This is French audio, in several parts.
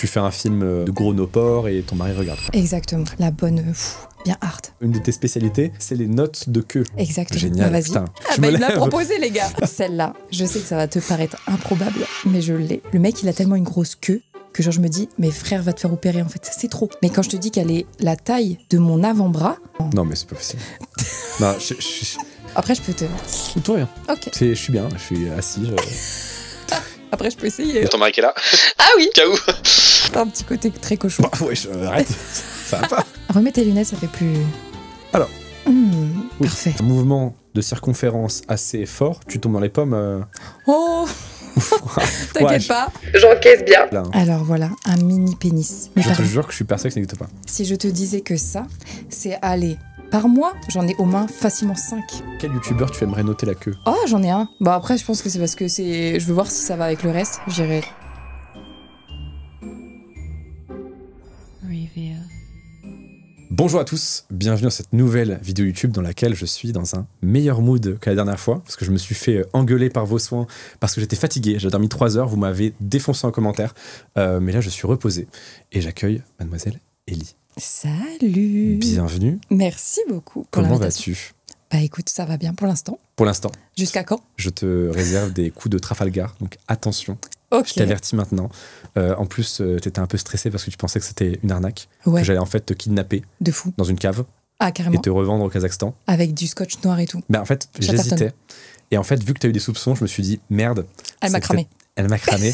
tu fais un film de gros no-ports et ton mari regarde. Exactement. La bonne, bien hard. Une de tes spécialités, c'est les notes de queue. Exactement. Génial, Vas-y. putain. Ah bah, il me l'a proposé, les gars. Celle-là, je sais que ça va te paraître improbable, mais je l'ai. Le mec, il a tellement une grosse queue que genre je me dis, mais frère, va te faire opérer en fait, c'est trop. Mais quand je te dis qu'elle est la taille de mon avant-bras... Non, mais c'est pas possible. Non, Après, je peux te... Tout rien. Ok. Je suis bien, je suis assis. Après, je peux essayer. Et ton mari qui est là. Ah oui. Caou. Un petit côté très cochon. Bah, ouais, arrête. Ça va pas. Remets tes lunettes, ça fait plus... Alors. Oui. Parfait. Un mouvement de circonférence assez fort, tu tombes dans les pommes. Oh. T'inquiète pas. J'encaisse bien. Là. Alors voilà, un mini pénis. Mais Je te pareil, jure que je suis persuadé que ça n'existe pas. si je te disais que ça, c'est aller par mois, j'en ai au moins facilement 5. Quel youtubeur tu aimerais noter la queue? Oh, j'en ai un. Bah après, je pense que c'est parce que c'est... Je veux voir si ça va avec le reste. J'irai... Reveal. Bonjour à tous, bienvenue dans cette nouvelle vidéo YouTube dans laquelle je suis dans un meilleur mood que la dernière fois, parce que je me suis fait engueuler par vos soins, parce que j'étais fatigué, j'ai dormi 3 heures, vous m'avez défoncé en commentaire, mais là je suis reposé, et j'accueille mademoiselle Ellie. Salut. Bienvenue. Merci beaucoup pour Comment l'invitation. vas-tu? Bah écoute, ça va bien pour l'instant. Pour l'instant, Jusqu'à quand? je te réserve des coups de Trafalgar, donc attention, Ok. je t'avertis maintenant. En plus, t'étais un peu stressé parce que tu pensais que c'était une arnaque, Ouais, que j'allais en fait te kidnapper de fou. dans une cave Ah, et carrément. te revendre au Kazakhstan. Avec du scotch noir et tout. Ben en fait, Ça j'hésitais. Et en fait, vu que tu as eu des soupçons, je me suis dit, merde. Elle m'a c'est cramé. peut-être- Elle m'a cramé.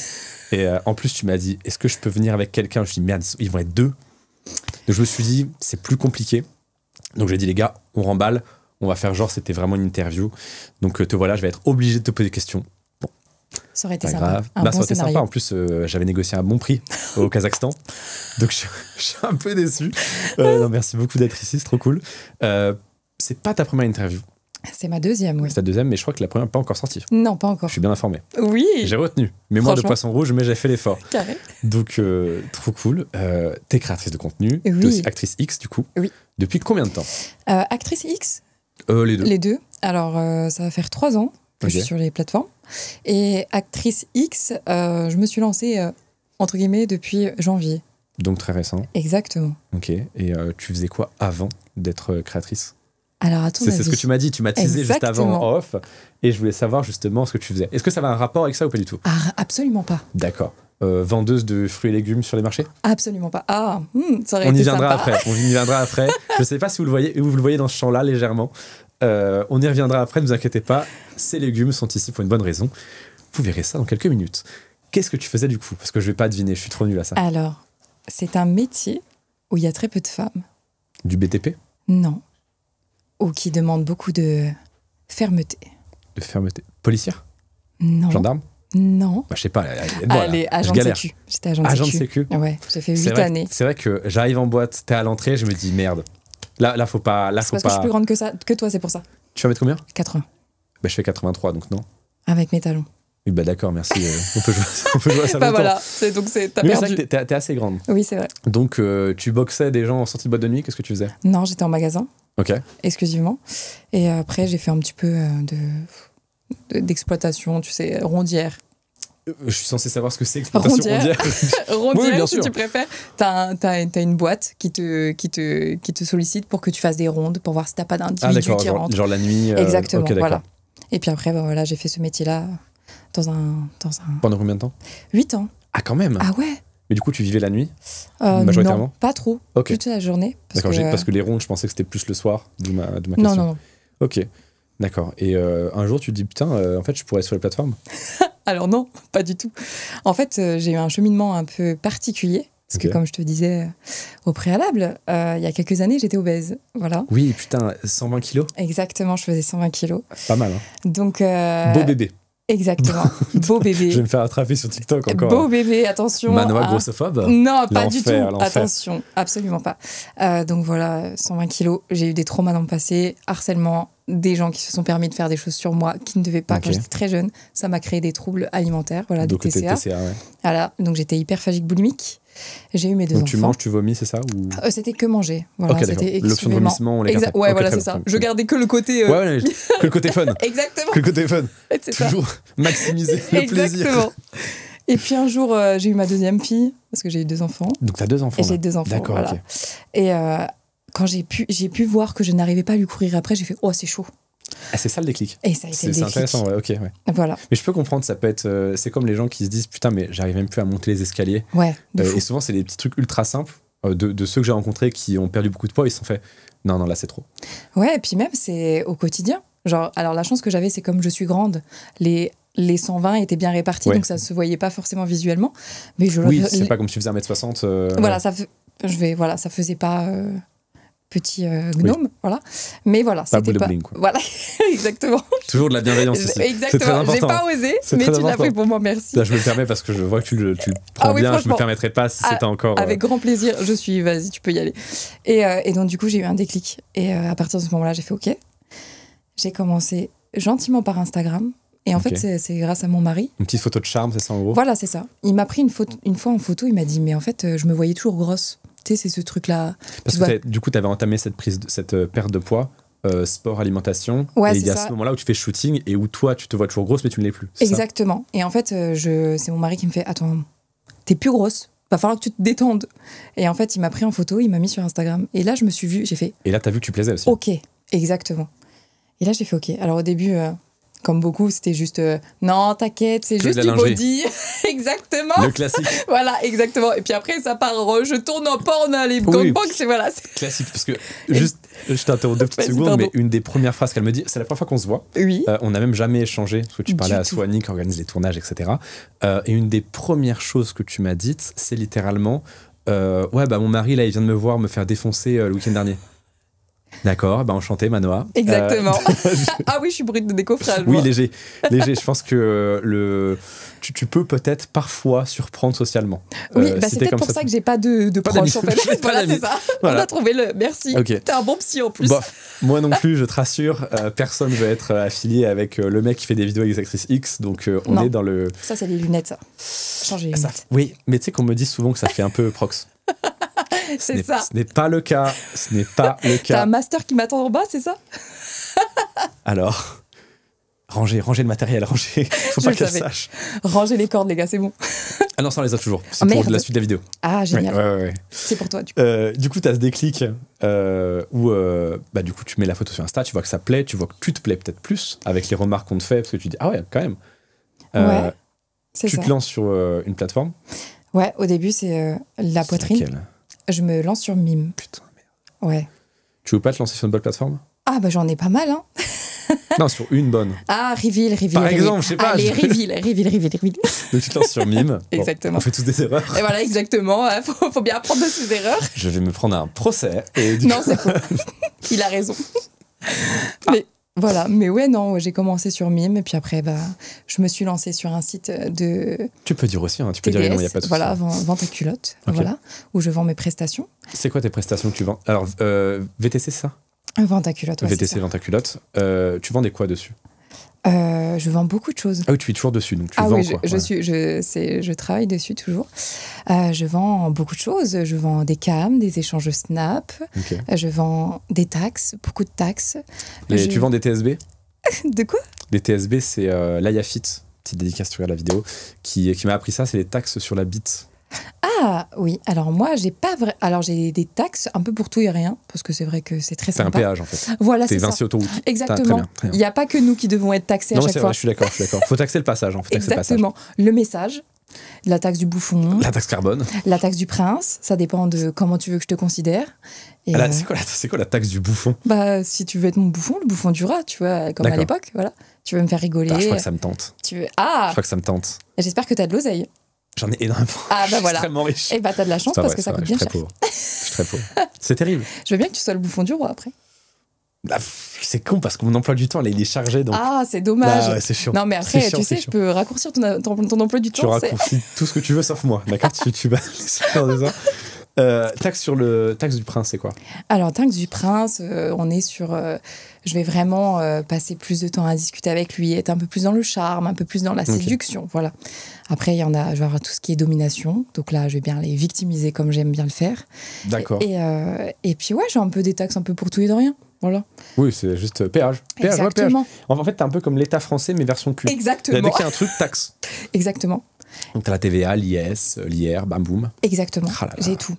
Et en plus, tu m'as dit, est-ce que je peux venir avec quelqu'un? Je me suis dit, merde, ils vont être 2. Donc je me suis dit, c'est plus compliqué. Donc j'ai dit, les gars, on remballe. On va faire genre, c'était vraiment une interview. Donc te voilà, je vais être obligé de te poser des questions. Ça aurait été Pas sympa. grave. Un Bah, bon ça aurait été scénario. sympa. En plus, j'avais négocié un bon prix au Kazakhstan. Donc je suis un peu déçu. Non, merci beaucoup d'être ici, c'est trop cool. C'est pas ta première interview. C'est ma deuxième, oui. C'est ta deuxième, mais je crois que la première n'est pas encore sortie. Non, pas encore. Je suis bien informé. Oui. J'ai retenu. Mémoire de Franchement. poisson rouge, mais j'ai fait l'effort. Carré. Donc, trop cool. T'es créatrice de contenu. Oui. T'es aussi actrice X, du coup. Oui. Depuis combien de temps? Actrice X, Les deux. les deux. Alors, ça va faire 3 ans que je suis Ok. sur les plateformes. Et actrice X, je me suis lancée, entre guillemets, depuis janvier. Donc, très récent. Exactement. Ok. Et tu faisais quoi avant d'être créatrice? Alors, à ton C'est avis. ce que tu m'as dit. Tu m'as teasé juste avant Exactement. en off. Et je voulais savoir justement ce que tu faisais. Est-ce que ça va un rapport avec ça ou pas du tout? Ah, absolument pas. D'accord. Vendeuse de fruits et légumes sur les marchés? Absolument pas. Ah, ça aurait On y été viendra sympa. après. On y viendra après. Je sais pas si vous le voyez dans ce champ-là légèrement. On y reviendra après, ne vous inquiétez pas. Ces légumes sont ici pour une bonne raison. Vous verrez ça dans quelques minutes. Qu'est-ce que tu faisais du coup? Parce que je vais pas deviner, je suis trop nul à ça. Alors, c'est un métier où il y a très peu de femmes. Du BTP? Non. Ou qui demande beaucoup de fermeté. De fermeté? Policière? Non. Gendarme? Non. Bah, je sais pas. Aide-moi, Allez, là. agent Je de galère. sécu. J'étais agent de Agent de sécu. sécu? Ouais, j'ai fait C'est 8 vrai- années. C'est vrai que j'arrive en boîte, t'es à l'entrée, je me dis merde. Là, faut pas. Là, C'est faut parce que je suis pas. plus grande que toi, c'est pour ça. Tu vas mettre combien? 80. Bah, je fais 83, donc non. Avec mes talons. Oui, bah d'accord, merci. On peut jouer à ça Bah longtemps. voilà, donc t'as Mais c'est vrai perdu. que t'es assez grande. Oui, c'est vrai. Donc, tu boxais des gens en sortie de boîte de nuit, qu'est-ce que tu faisais? Non, j'étais en magasin, Ok. exclusivement. Et après, j'ai fait un petit peu d'exploitation, tu sais, rondière. Je suis censé savoir ce que c'est exploitation Rondière. rondière. Rondière, bien si sûr. tu préfères. T'as une boîte qui te sollicite pour que tu fasses des rondes, pour voir si t'as pas Ah d'individu d'accord, qui rentre. genre la nuit. Exactement, ok, d'accord. voilà. Et puis après, bah, voilà, j'ai fait ce métier-là dans un... Pendant combien de temps? 8 ans. Ah quand même. Ah ouais. Mais du coup, tu vivais la nuit? Majoritairement. Non, pas trop. Ok. Plutôt la journée. D'accord, parce que les rondes, je pensais que c'était plus le soir, d'où ma question. Non, non, non. Ok, d'accord. Et un jour, tu te dis, putain, en fait, je pourrais être sur les plateformes. Alors non, pas du tout. En fait, j'ai eu un cheminement un peu particulier. Parce que Ok. comme je te disais au préalable, il y a quelques années, j'étais obèse. Voilà. Oui, putain, 120 kilos. Exactement, je faisais 120 kilos. Pas mal, hein. Donc, Beau bébé. exactement. Beau Je vais bébé. me faire attraper sur TikTok encore. Beau bébé, attention. Manoa Ah. grossophobe. Non, pas du tout. L'enfer, l'enfer. Attention, absolument pas. Donc voilà, 120 kilos. J'ai eu des traumas dans le passé, harcèlement, des gens qui se sont permis de faire des choses sur moi qui ne devaient pas Ok. quand j'étais très jeune. Ça m'a créé des troubles alimentaires, voilà, Donc, des t'es TCA. TCA, ouais. Voilà, donc j'étais hyperphagique boulimique. J'ai eu mes 2 Donc, enfants. tu manges, tu vomis, c'est ça ou... C'était que manger. Voilà, Ok, d'accord. c'était L'option de exclusivement- vomissement, on les Exact- garde. Ouais, Ok, voilà, très c'est bien, ça. très Je bien. gardais que le côté. Ouais, ouais, que le côté fun. Exactement. Que le côté fun. C'est ça. Toujours maximiser le plaisir. Exactement. Et puis un jour, j'ai eu ma deuxième fille, parce que j'ai eu 2 enfants. Donc t'as 2 enfants. Et j'ai 2 enfants. D'accord, voilà. ok. Et quand j'ai pu voir que je n'arrivais pas à lui courir après, j'ai fait oh, c'est chaud. Ah, c'est ça le déclic. Et ça a été le C'est déclic. intéressant, ouais, ok. Ouais. Voilà. Mais je peux comprendre, ça peut être. C'est comme les gens qui se disent putain, mais j'arrive même plus à monter les escaliers. Ouais, de fou. Et souvent, c'est des petits trucs ultra simples. De ceux que j'ai rencontrés qui ont perdu beaucoup de poids, ils se sont fait non, là, c'est trop. Ouais, et puis même, c'est au quotidien. Genre, alors la chance que j'avais, c'est comme je suis grande, les 120 étaient bien répartis, Ouais. donc ça se voyait pas forcément visuellement. Mais Oui, c'est pas comme si tu faisais 1m60. Voilà, ça faisait pas petit gnome, voilà. Mais voilà, Pas c'était boule de pas. bling, quoi. Voilà, exactement. Toujours de la bienveillance ici. C'est très Exactement. important. J'ai pas osé, C'est mais très tu l'as important. fait pour moi, merci. Là, je me le permets parce que je vois que tu le prends Ah oui, bien. Je me franchement. permettrais pas si c'était encore. Avec grand plaisir, vas-y, tu peux y aller. Et donc, du coup, j'ai eu un déclic. Et à partir de ce moment-là, j'ai fait OK. J'ai commencé gentiment par Instagram. Et en Ok. fait, c'est grâce à mon mari. Une petite photo de charme, c'est ça en gros. Voilà, c'est ça. Il m'a pris une fois en photo, il m'a dit, mais en fait, je me voyais toujours grosse. Tu sais, c'est ce truc-là. Parce tu que vois. du coup, tu avais entamé cette perte de poids, sport, alimentation. Ouais, et il c'est y a ça. ce moment-là où tu fais shooting et où toi, tu te vois toujours grosse, mais tu ne l'es plus. c'est ça Exactement. Et en fait, c'est mon mari qui me fait, attends, t'es plus grosse. Va falloir que tu te détendes. Et en fait, il m'a pris en photo, il m'a mis sur Instagram. Et là, je me suis vue, j'ai fait, Et là, tu as vu que tu plaisais aussi. OK, exactement. Et là, j'ai fait OK. Alors au début, comme beaucoup, c'était juste non, t'inquiète, c'est Que juste de du la lingerie. body. Exactement. Le classique. Voilà, exactement. Et puis après, ça part, je tourne en porn, les Oui. gangbangs, c'est voilà. Classique. Parce que, juste, je t'interromps 2 petites Vas-y, secondes, pardon. mais une des premières phrases qu'elle me dit, c'est la première fois qu'on se voit. Oui. On n'a même jamais échangé, parce que tu parlais Du à tout. Soani qui organise les tournages, etc. Et une des premières choses que tu m'as dites, c'est littéralement ouais, bah mon mari, là, il vient de me voir me faire défoncer le week-end dernier. D'accord, bah enchanté, Manoa. Exactement. Ah oui, je suis brute de décoffrage. Oui, moi. léger. Je pense que tu peux peut-être parfois surprendre socialement. Oui, si bah c'est t'es peut-être comme pour ça que j'ai pas de Pas proches, en d'amis. fait. Pas Voilà, d'amis. c'est ça. Voilà. On a trouvé le. Merci. Ok. T'es un bon psy en plus. Bof, moi non plus, je te rassure, personne ne veut être affilié avec le mec qui fait des vidéos avec les actrices X, donc on Non. est dans le... Ça, c'est les lunettes, ça. Changer les Ça- lunettes. oui, mais tu sais qu'on me dit souvent que ça fait un peu prox. C'est ça. Ce n'est pas le cas. Ce n'est pas le T'as un cas. master qui m'attend en bas, c'est ça? Alors, rangez le matériel, rangez. Faut Je pas le qu'elle savais. sache. Rangez les cordes, les gars, c'est bon. Ah non, ça on les a toujours. C'est Oh, pour merde. la suite de la vidéo. Ah, génial. Ouais. C'est pour toi, du coup. Du coup, tu as ce déclic où bah, du coup, tu mets la photo sur Insta, tu vois que ça plaît, tu vois que tu te plais peut-être plus avec les remarques qu'on te fait, parce que tu dis, ah ouais, quand même. Ouais, c'est Tu ça. te lances sur une plateforme. Ouais, au début, c'est la poitrine. Laquelle Je me lance sur Mime. Putain, merde. Ouais. Tu veux pas te lancer sur une bonne plateforme? Ah, bah j'en ai pas mal, hein. Non, sur une bonne. Ah, Reveal. Par exemple, je sais pas, Allez, je- Reveal. Donc tu te lances sur Mime. Bon, Exactement. on fait tous des erreurs. Et voilà, exactement. Faut bien apprendre de ses erreurs. Je vais me prendre un procès. Et du Non, coup- c'est faux. Il a raison. Mais voilà, mais ouais, non, j'ai commencé sur Mime et puis après, bah, je me suis lancée sur un site de Tu peux dire aussi, hein, tu peux dire les noms, il n'y a pas de souci. voilà, vente à culotte, Ok. voilà, où je vends mes prestations. C'est quoi tes prestations que tu vends? Alors, VTC, c'est ça? Vente à culotte, ouais, c'est VTC, ça. vente à culotte. Tu vendais quoi dessus? Je vends beaucoup de choses. Ah oui, tu es toujours dessus, donc tu Ah vends oui, quoi? je travaille dessus toujours. Je vends beaucoup de choses. Je vends des cams, des échanges Snap. Ok. Je vends des taxes, beaucoup de taxes. Tu vends des TSB? De quoi? Les TSB, c'est l'Ayafit, petite dédicace, tu regardes la vidéo, qui m'a appris ça, c'est les taxes sur la bite. Ah oui, alors moi, j'ai pas vrai. Alors j'ai des taxes un peu pour tout et rien, parce que c'est vrai que c'est très C'est un sympa. péage en fait. Voilà, C'est c'est ça. Vinci Autoroute. Exactement. Très Il bien. n'y a pas que nous qui devons être taxés Non, à c'est chaque vrai, fois. je suis d'accord. Faut taxer le passage, faut taxer le passage. Exactement. Le message, la taxe du bouffon, La taxe carbone. la taxe du prince, ça dépend de comment tu veux que je te considère. Et Ah là, c'est quoi la taxe du bouffon? bah, si tu veux être mon bouffon, le bouffon du rat, tu vois, comme à D'accord. l'époque, voilà. Tu veux me faire rigoler. Ah, je crois que ça me tente. Tu veux... Je Ah, crois que ça me tente. j'espère que tu as de l'oseille. J'en ai énormément. Ah, bah Je suis voilà. extrêmement riche. Eh bah, t'as de la chance C'est parce vrai, que ça c'est coûte vrai, bien je suis cher. très pauvre. Je suis très pauvre. C'est terrible. Je veux bien que tu sois le bouffon du roi après. Ah, c'est con parce que mon emploi du temps, là, il est chargé. Donc... Ah, c'est dommage. Bah ouais, c'est chiant. Non, mais après, C'est chiant, tu sais, c'est je chiant. peux raccourcir ton emploi du Tu temps. c'est- raccourcis tout ce que tu veux sauf moi. D'accord? tu vas faire de ça. Taxe du prince, c'est quoi? Alors, taxe du prince, on est sur. Je vais vraiment passer plus de temps à discuter avec lui, être un peu plus dans le charme, un peu plus dans la séduction. Voilà. Après, je vais avoir tout ce qui est domination. Donc là, je vais bien les victimiser comme j'aime bien le faire. D'accord. Et puis, ouais, j'ai un peu des taxes un peu pour tout et de rien. Voilà. Oui, c'est juste péage. Péage, ouais, péage. Exactement. En fait, t'es un peu comme l'État français, mais version cul. Exactement. Dès qu'il y a un truc, taxe. Exactement. Donc t'as la TVA, l'IS, l'IR, bam boum. Exactement. Ah là là. J'ai tout.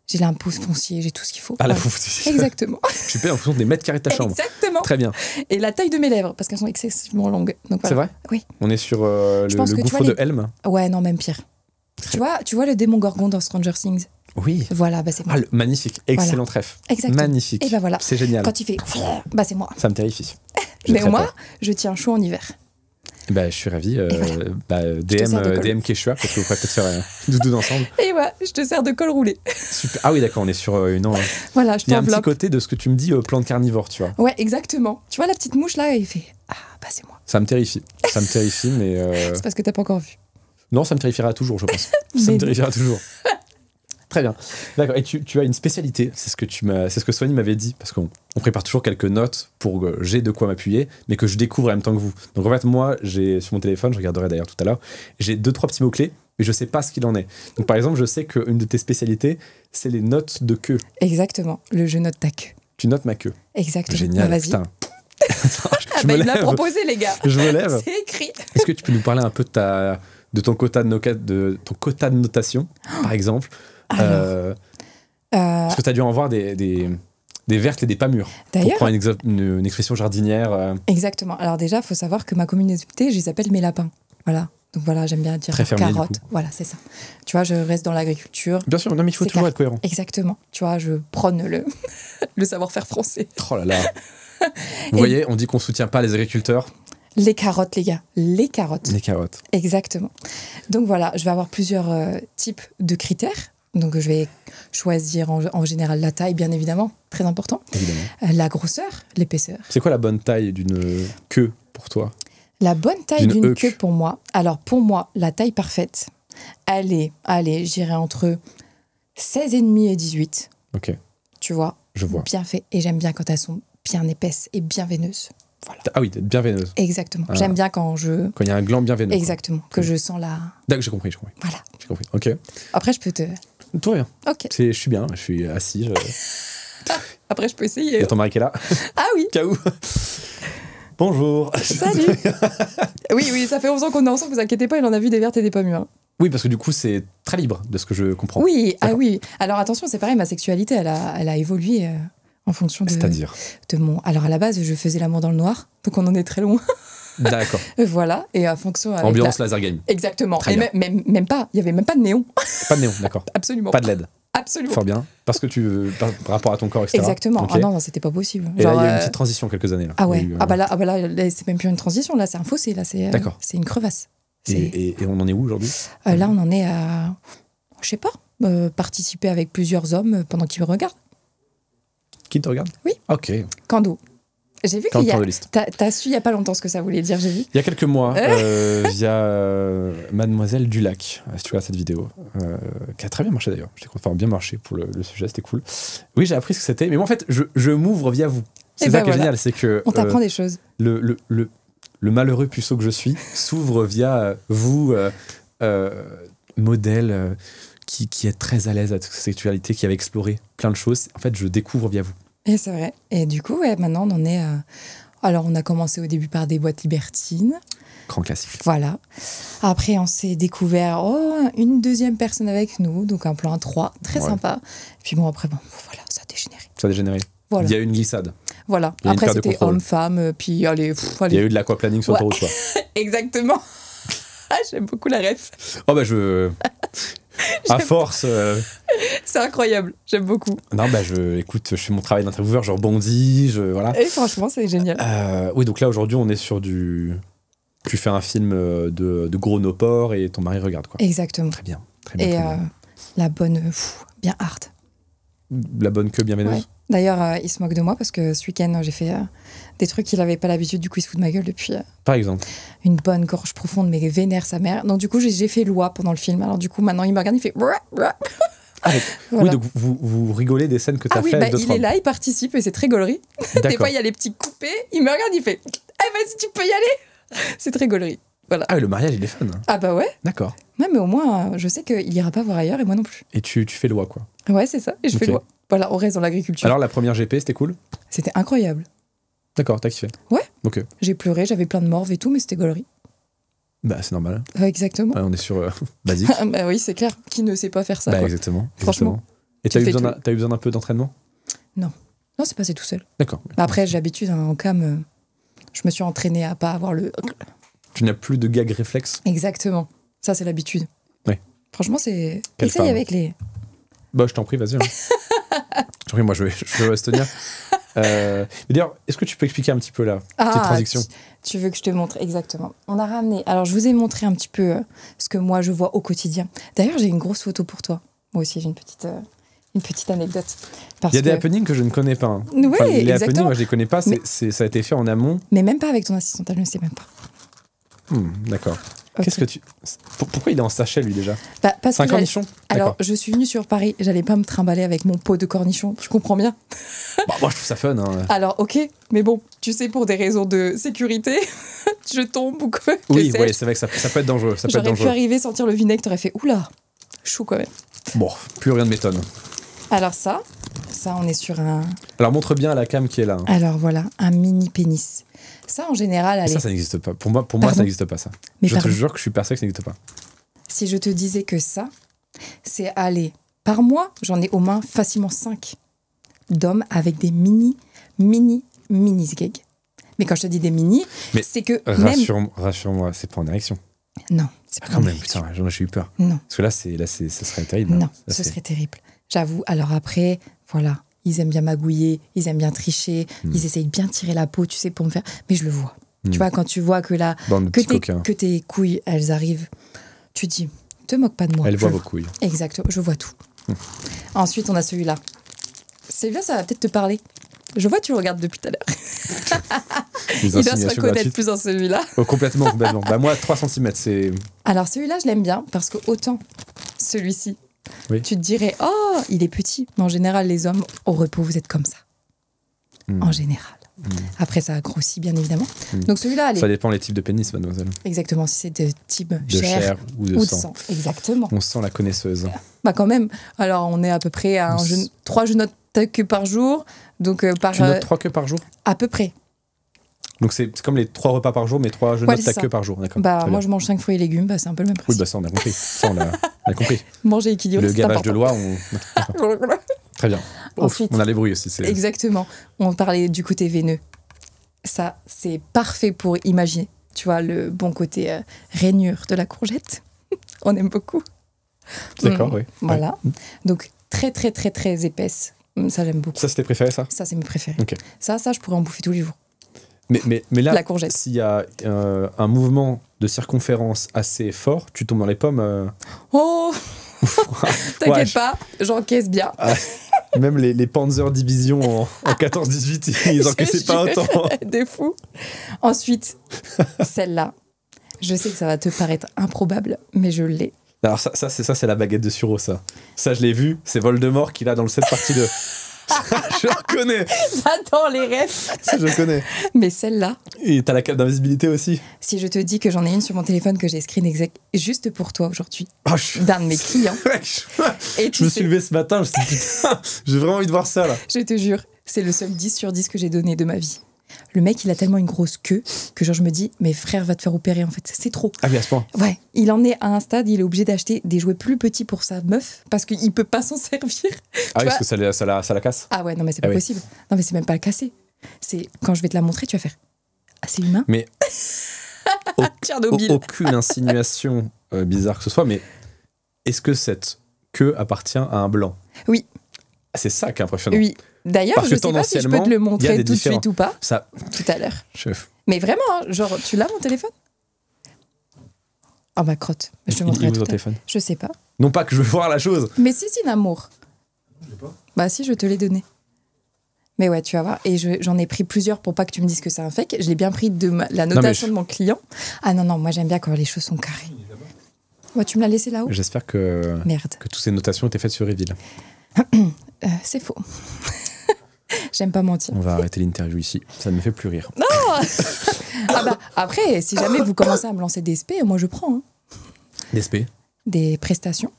J'ai l'impôt foncier, j'ai tout ce qu'il faut. Ah la Voilà. fouf. Exactement. Tu payes en fonction des mètres carrés de ta chambre. Exactement. Très bien. Et la taille de mes lèvres, parce qu'elles sont excessivement longues. Donc C'est voilà. vrai? Oui. On est sur Je pense le que tu gouffre vois de Helm. Ouais, non, même pire. Tu vois le démon Gorgon dans Stranger Things? Oui. Voilà, bah c'est moi. Ah, magnifique. Excellent trèfle. Exactement. Magnifique. Et bah voilà. C'est génial. Quand il fait, bah c'est moi. Ça me terrifie. J'ai Mais très moi, peur. je tiens chaud en hiver. Bah, je suis ravi. voilà. te DM, sers de colle. DM Quechua, parce que vous pourrez peut-être faire doudou ensemble. Et ouais, je te sers de col roulé. Super. Ah oui, d'accord, on est sur une. Voilà, je Il y a un petit t'enveloppe. côté de ce que tu me dis, plante carnivore, tu vois. Ouais, exactement. Tu vois la petite mouche là, il fait, ah bah c'est moi. Ça me terrifie. Ça me terrifie, mais. C'est parce que t'as pas encore vu. Non, ça me terrifiera toujours, je pense. Ça Mais me non. terrifiera toujours. Très bien. D'accord. Et tu as une spécialité. C'est ce que Sony m'avait dit, parce qu'on prépare toujours quelques notes pour que j'ai de quoi m'appuyer, mais que je découvre en même temps que vous. Donc en fait, moi, j'ai sur mon téléphone, je regarderai d'ailleurs tout à l'heure, j'ai 2-3 petits mots-clés, mais je sais pas ce qu'il en est. Donc par exemple, je sais qu'une de tes spécialités, c'est les notes de queue. Exactement, le je note ta queue. Tu notes ma queue. Exactement. Génial. Bah, vas-y. Putain. Attends, Ah je bah me il me l'a lève. proposé les gars. Je me lève. C'est écrit. Est-ce que tu peux nous parler un peu de ton quota ton quota de notation, par exemple? Alors, Parce que tu as dû en voir des vertes et des pas mûres. Pour D'ailleurs, prendre une expression jardinière. exactement. Alors déjà, il faut savoir que ma communauté, je les appelle mes lapins. Voilà. Donc voilà, j'aime bien dire Très fermier, du carottes. coup. Voilà, c'est ça. Tu vois, je reste dans l'agriculture. Bien sûr, non, mais il faut C'est toujours clair. être cohérent. Exactement. Tu vois, je prône le savoir-faire français. Oh là là. Vous voyez, on dit qu'on soutient pas les agriculteurs, Les carottes, les gars. Les carottes. les carottes. Exactement. Donc voilà, je vais avoir plusieurs types de critères. Donc je vais choisir en général la taille, bien évidemment, très important. Évidemment. La grosseur, l'épaisseur. C'est quoi la bonne taille d'une queue pour toi? La bonne taille D'une d'une huc. queue pour moi. Alors pour moi, la taille parfaite, allez, j'irai entre 16,5 et 18. Ok, Tu vois, je vois. bien fait. Et j'aime bien quand elles sont bien épaisses et bien veineuses. Voilà. Ah oui, d'être bien veineuse. Exactement. Ah. J'aime bien quand je... Quand il y a un gland bien veineux. quoi. Exactement. Que je sens la... D'accord, j'ai compris. Voilà. J'ai compris. Ok. Après, je peux te... Tout va bien. Ok. Je suis bien, je suis assis. Après, je peux Il essayer. y a ton mari qui est là. Ah oui. Caou. Bonjour. Salut. Oui, ça fait 11 ans qu'on est ensemble, vous inquiétez pas, il en a vu des vertes et des pas mûres. Oui, parce que du coup, c'est très libre de ce que je comprends. Oui, ah D'accord. oui. Alors attention, c'est pareil, ma sexualité, elle a évolué en fonction C'est-à-dire de mon... Alors à la base, je faisais l'amour dans le noir, donc on en est très loin. D'accord. Voilà, et en fonction... avec Ambiance laser game. Exactement. Très Et bien. même pas, il y avait même pas de néon. Pas de néon, d'accord. Absolument. Pas de LED. Absolument. Fort bien. Parce que par rapport à ton corps, etc. Exactement. Ok. Ah non, c'était pas possible. Et là, Genre, il y a eu une petite transition quelques années. Là. Ah Il y a ouais. eu, Ah bah là, c'est même plus une transition, là, c'est un fossé, là, c'est D'accord. c'est une crevasse. C'est- et on en est où aujourd'hui? Là, on en est à, je sais pas, participer avec plusieurs hommes pendant qu'ils me regardent. Qui te regarde? Oui. Ok. Kando. J'ai vu Quand qu'il y a... de liste. T'as su il y a pas longtemps ce que ça voulait dire, j'ai vu. Il y a quelques mois, via Mademoiselle Dulac, si tu regardes cette vidéo, qui a très bien marché d'ailleurs. J'étais content, enfin bien marché pour le sujet, c'était cool. Oui, j'ai appris ce que c'était, mais moi en fait, je m'ouvre via vous. C'est Et ça ben qui est voilà. génial, c'est que On t'apprend des choses. le malheureux puceau que je suis s'ouvre via vous, modèle qui est très à l'aise avec sa sexualité, qui avait exploré plein de choses. En fait, je découvre via vous. Et c'est vrai. Et du coup, ouais, maintenant, on en est à... Alors, on a commencé au début par des boîtes libertines. Grand classique. Voilà. Après, on s'est découvert une deuxième personne avec nous, donc un plan à 3, très Ouais. sympa. Puis bon, après, voilà, ça a dégénéré. Ça a dégénéré. Voilà. Il y a eu une glissade. Voilà. Il y a une Après, perte de c'était contrôle. homme-femme, puis allez, Il y a allez. eu de l'aquaplaning sur Ouais. l'autoroute, quoi. Exactement. Ah, j'aime beaucoup la ref. Oh bah à force... C'est incroyable. J'aime beaucoup. Non, bah écoute, je fais mon travail d'intervieweur, je rebondis, voilà. Et franchement, c'est génial. Oui, donc là, aujourd'hui, on est sur du... Tu fais un film de gros no-ports et ton mari regarde, quoi. Exactement. Très bien, très bien. Et très bien. la bonne, bien hard. La bonne queue bien veineuse. Ouais. D'ailleurs, il se moque de moi parce que ce week-end, j'ai fait des trucs qu'il n'avait pas l'habitude. Du coup, il se fout de ma gueule depuis Par exemple. une bonne gorge profonde, mais vénère sa mère. Donc, du coup, j'ai fait loi pendant le film. Alors, du coup, maintenant, il me regarde, il fait... Voilà. Oui, donc vous rigolez des scènes que tu as Ah oui, fait avec bah, d'autres il est hommes. là, il participe et c'est très gaulerie. Des D'accord. fois, il y a les petits coupés. Il me regarde, il fait « Eh, vas-y, tu peux y aller !» C'est très gaulerie. Voilà. Ah oui, le mariage, il est fun. Ah bah ouais. D'accord. Ouais, mais au moins, je sais qu'il ira pas voir ailleurs et moi non plus. Et tu fais loi, quoi. Ouais, c'est ça. Et je fais Ok. loi. Voilà, on reste dans l'agriculture. Alors, la première GP, c'était cool? C'était incroyable. D'accord, t'as kiffé? Ouais. Ok. J'ai pleuré, j'avais plein de morve et tout, mais c'était gaulerie. Bah, c'est normal. Exactement. Ouais, on est sur basique. Bah oui, c'est clair. Qui ne sait pas faire ça Bah, quoi. exactement. Franchement. Et Tu t'as eu, fais t'as eu besoin d'un peu d'entraînement? Non, c'est passé tout seul. D'accord. Bah, après, j'ai l'habitude en cam. Je me suis entraînée à pas avoir le. Tu n'as plus de gag réflexe? Exactement. Ça, c'est l'habitude. Ouais. Franchement, c'est. Quelle Essaye femme. avec les. Bah, je t'en prie, vas-y. Hein. Je t'en prie, moi, je vais au Estonia. D'ailleurs, est-ce que tu peux expliquer un petit peu la petite transition? Tu veux que je te montre exactement. On a ramené. Alors, je vous ai montré un petit peu ce que moi je vois au quotidien. D'ailleurs, j'ai une grosse photo pour toi. Moi aussi, j'ai une petite anecdote. Il y a des happenings que je ne connais pas. Hein. Oui, les happenings, exactement. moi, je les connais pas. Mais- Ça a été fait en amont. Mais même pas avec ton assistante, je ne sais même pas. D'accord. Ok. Qu'est-ce que tu... Pourquoi il est en sachet, lui, déjà? Bah, parce C'est un que cornichon? Alors, D'accord. je suis venue sur Paris, j'allais pas me trimballer avec mon pot de cornichon, tu comprends bien. Bah, moi, je trouve ça fun. Hein. Alors, ok, mais bon, tu sais, pour des raisons de sécurité, je tombe ou quoi. Oui, que ouais, sais-je. c'est vrai que ça peut être dangereux. Ça peut être J'aurais pu dangereux. arriver, sentir le vinaigre, t'aurais fait oula, chou quand même. Bon, plus rien ne m'étonne. Alors ça, on est sur un. Alors, montre bien à la cam qui est là. Hein. Alors voilà, un mini pénis. Ça, en général, allez. Ça n'existe pas. Pour moi, ça Pardon. n'existe pas, ça. Mais Je te pardon. jure que je suis persuadé que ça n'existe pas. Si je te disais que ça, c'est aller. Par mois, j'en ai au moins facilement 5 d'hommes avec des mini gags. Mais quand je te dis des mini, Mais c'est que même. Rassure-moi, c'est pas en érection. Non, c'est pas Ah, quand en même, érection. putain, j'ai eu peur. Non. Parce que là, ça serait terrible. Non, Là, ce c'est- serait terrible. J'avoue. Alors après, voilà, ils aiment bien magouiller, ils aiment bien tricher, ils essayent de bien tirer la peau, tu sais, pour me faire. Mais je le vois. Tu vois, quand tu vois que là, Bande de que petits coquins. tes couilles, elles arrivent, tu dis, te moque pas de moi. Elle voit Je vos vois. couilles. Exactement, je vois tout. Ensuite, on a celui-là. Celui-là, ça va peut-être te parler. Je vois, tu le regardes depuis tout à l'heure. Les Il doit se insinuations reconnaître gratuites. plus dans celui-là. Oh, complètement. Bah, moi, 3 cm, c'est... Alors celui-là, je l'aime bien parce que autant celui-ci, Oui. tu te dirais, oh, il est petit. Mais en général, les hommes au repos, vous êtes comme ça. En général. Après, ça a grossi, bien évidemment. Donc celui-là, allez, Ça dépend les types de pénis, mademoiselle. exactement, si c'est de type De chair, chair ou de ou de sang. sang. Exactement. On sent la connaisseuse. Bah quand même. Alors, on est à peu près à 3 genoux que par jour. Donc, par Tu notes 3 queues par jour? à peu près. Donc c'est comme les 3 repas par jour, mais 3 je Ouais, note c'est ta ça. queue par jour. D'accord. Bah, Très moi, bien. je mange 5 fruits et légumes. Bah, c'est un peu le même Oui, principe. bah ça, on a compris. Ça, on a compris. Manger équilibré, Le c'est gavage de important. loi, Très bien. Ouf, Ensuite. on a les bruits aussi. C'est... Exactement. On parlait du côté veineux. Ça, c'est parfait pour imaginer. Tu vois, le bon côté rainure de la courgette. On aime beaucoup. D'accord, oui. Voilà. Donc, très, très, très, très épaisse. Ça, j'aime beaucoup. Ça, c'était préféré, ça? Ça, c'est mes préférés. Ok. Ça, je pourrais en bouffer tous les jours. Mais là, La courgette. s'il y a un mouvement de circonférence assez fort, tu tombes dans les pommes. Oh, t'inquiète Wesh. pas, j'encaisse bien. Ah, même les Panzer Division en 14-18, ils encaissaient Je pas jure, autant. Des fous. Ensuite, celle-là. Je sais que ça va te paraître improbable, mais je l'ai. Alors c'est la baguette de Suro, ça. Ça, je l'ai vu, c'est Voldemort qu'il a dans le 7 partie 2. Je le reconnais, J'attends les rêves. ça je le connais. Mais celle-là, Et t'as la cape d'invisibilité aussi. si je te dis que j'en ai une sur mon téléphone que j'ai screen exact juste pour toi aujourd'hui, Ah, d'un de mes clients. Et je tu me sais, suis levé ce matin, je me suis dit, putain, j'ai vraiment envie de voir ça là. je te jure, c'est le seul 10 sur 10 que j'ai donné de ma vie. Le mec, il a tellement une grosse queue que genre je me dis, mais frère, va te faire opérer en fait, c'est trop. Ah oui, à ce point. Ouais, il en est à un stade, il est obligé d'acheter des jouets plus petits pour sa meuf parce qu'il peut pas s'en servir. Ah oui, vois parce que ça la casse. Ah ouais, non mais c'est Ah pas oui. possible. Non mais c'est même pas le casser. C'est quand je vais te la montrer, tu vas faire. Ah, c'est humain. Mais Tchernobyl. aucune insinuation bizarre que ce soit, mais est-ce que cette queue appartient à un blanc? Oui. Ah, c'est ça qui est impressionnant. Oui. D'ailleurs, Parce je que sais pas si je peux tendanciellement, te le il y a montrer des tout de différents. suite ou pas, Ça, tout à l'heure. chef, Mais vraiment, hein, genre, tu l'as mon téléphone? Oh ma crotte. Je te il montrerai est où tout ton à l'heure. téléphone? Je sais pas. Non pas que je veux voir la chose. Mais si, Namour. Bah si, je te l'ai donné. Mais ouais, tu vas voir. Et j'en ai pris plusieurs pour pas que tu me dises que c'est un fake. Je l'ai bien pris de la notation de mon client. Ah non, moi j'aime bien quand les choses sont carrées. Ouais, tu me l'as laissé là-haut? J'espère que Merde. toutes ces notations étaient faites sur Evil. C'est faux. J'aime pas mentir. On va arrêter l'interview ici. Ça ne me fait plus rire. Ah bah, après, si jamais vous commencez à me lancer des SP, moi je prends. Hein. DSP, Des prestations.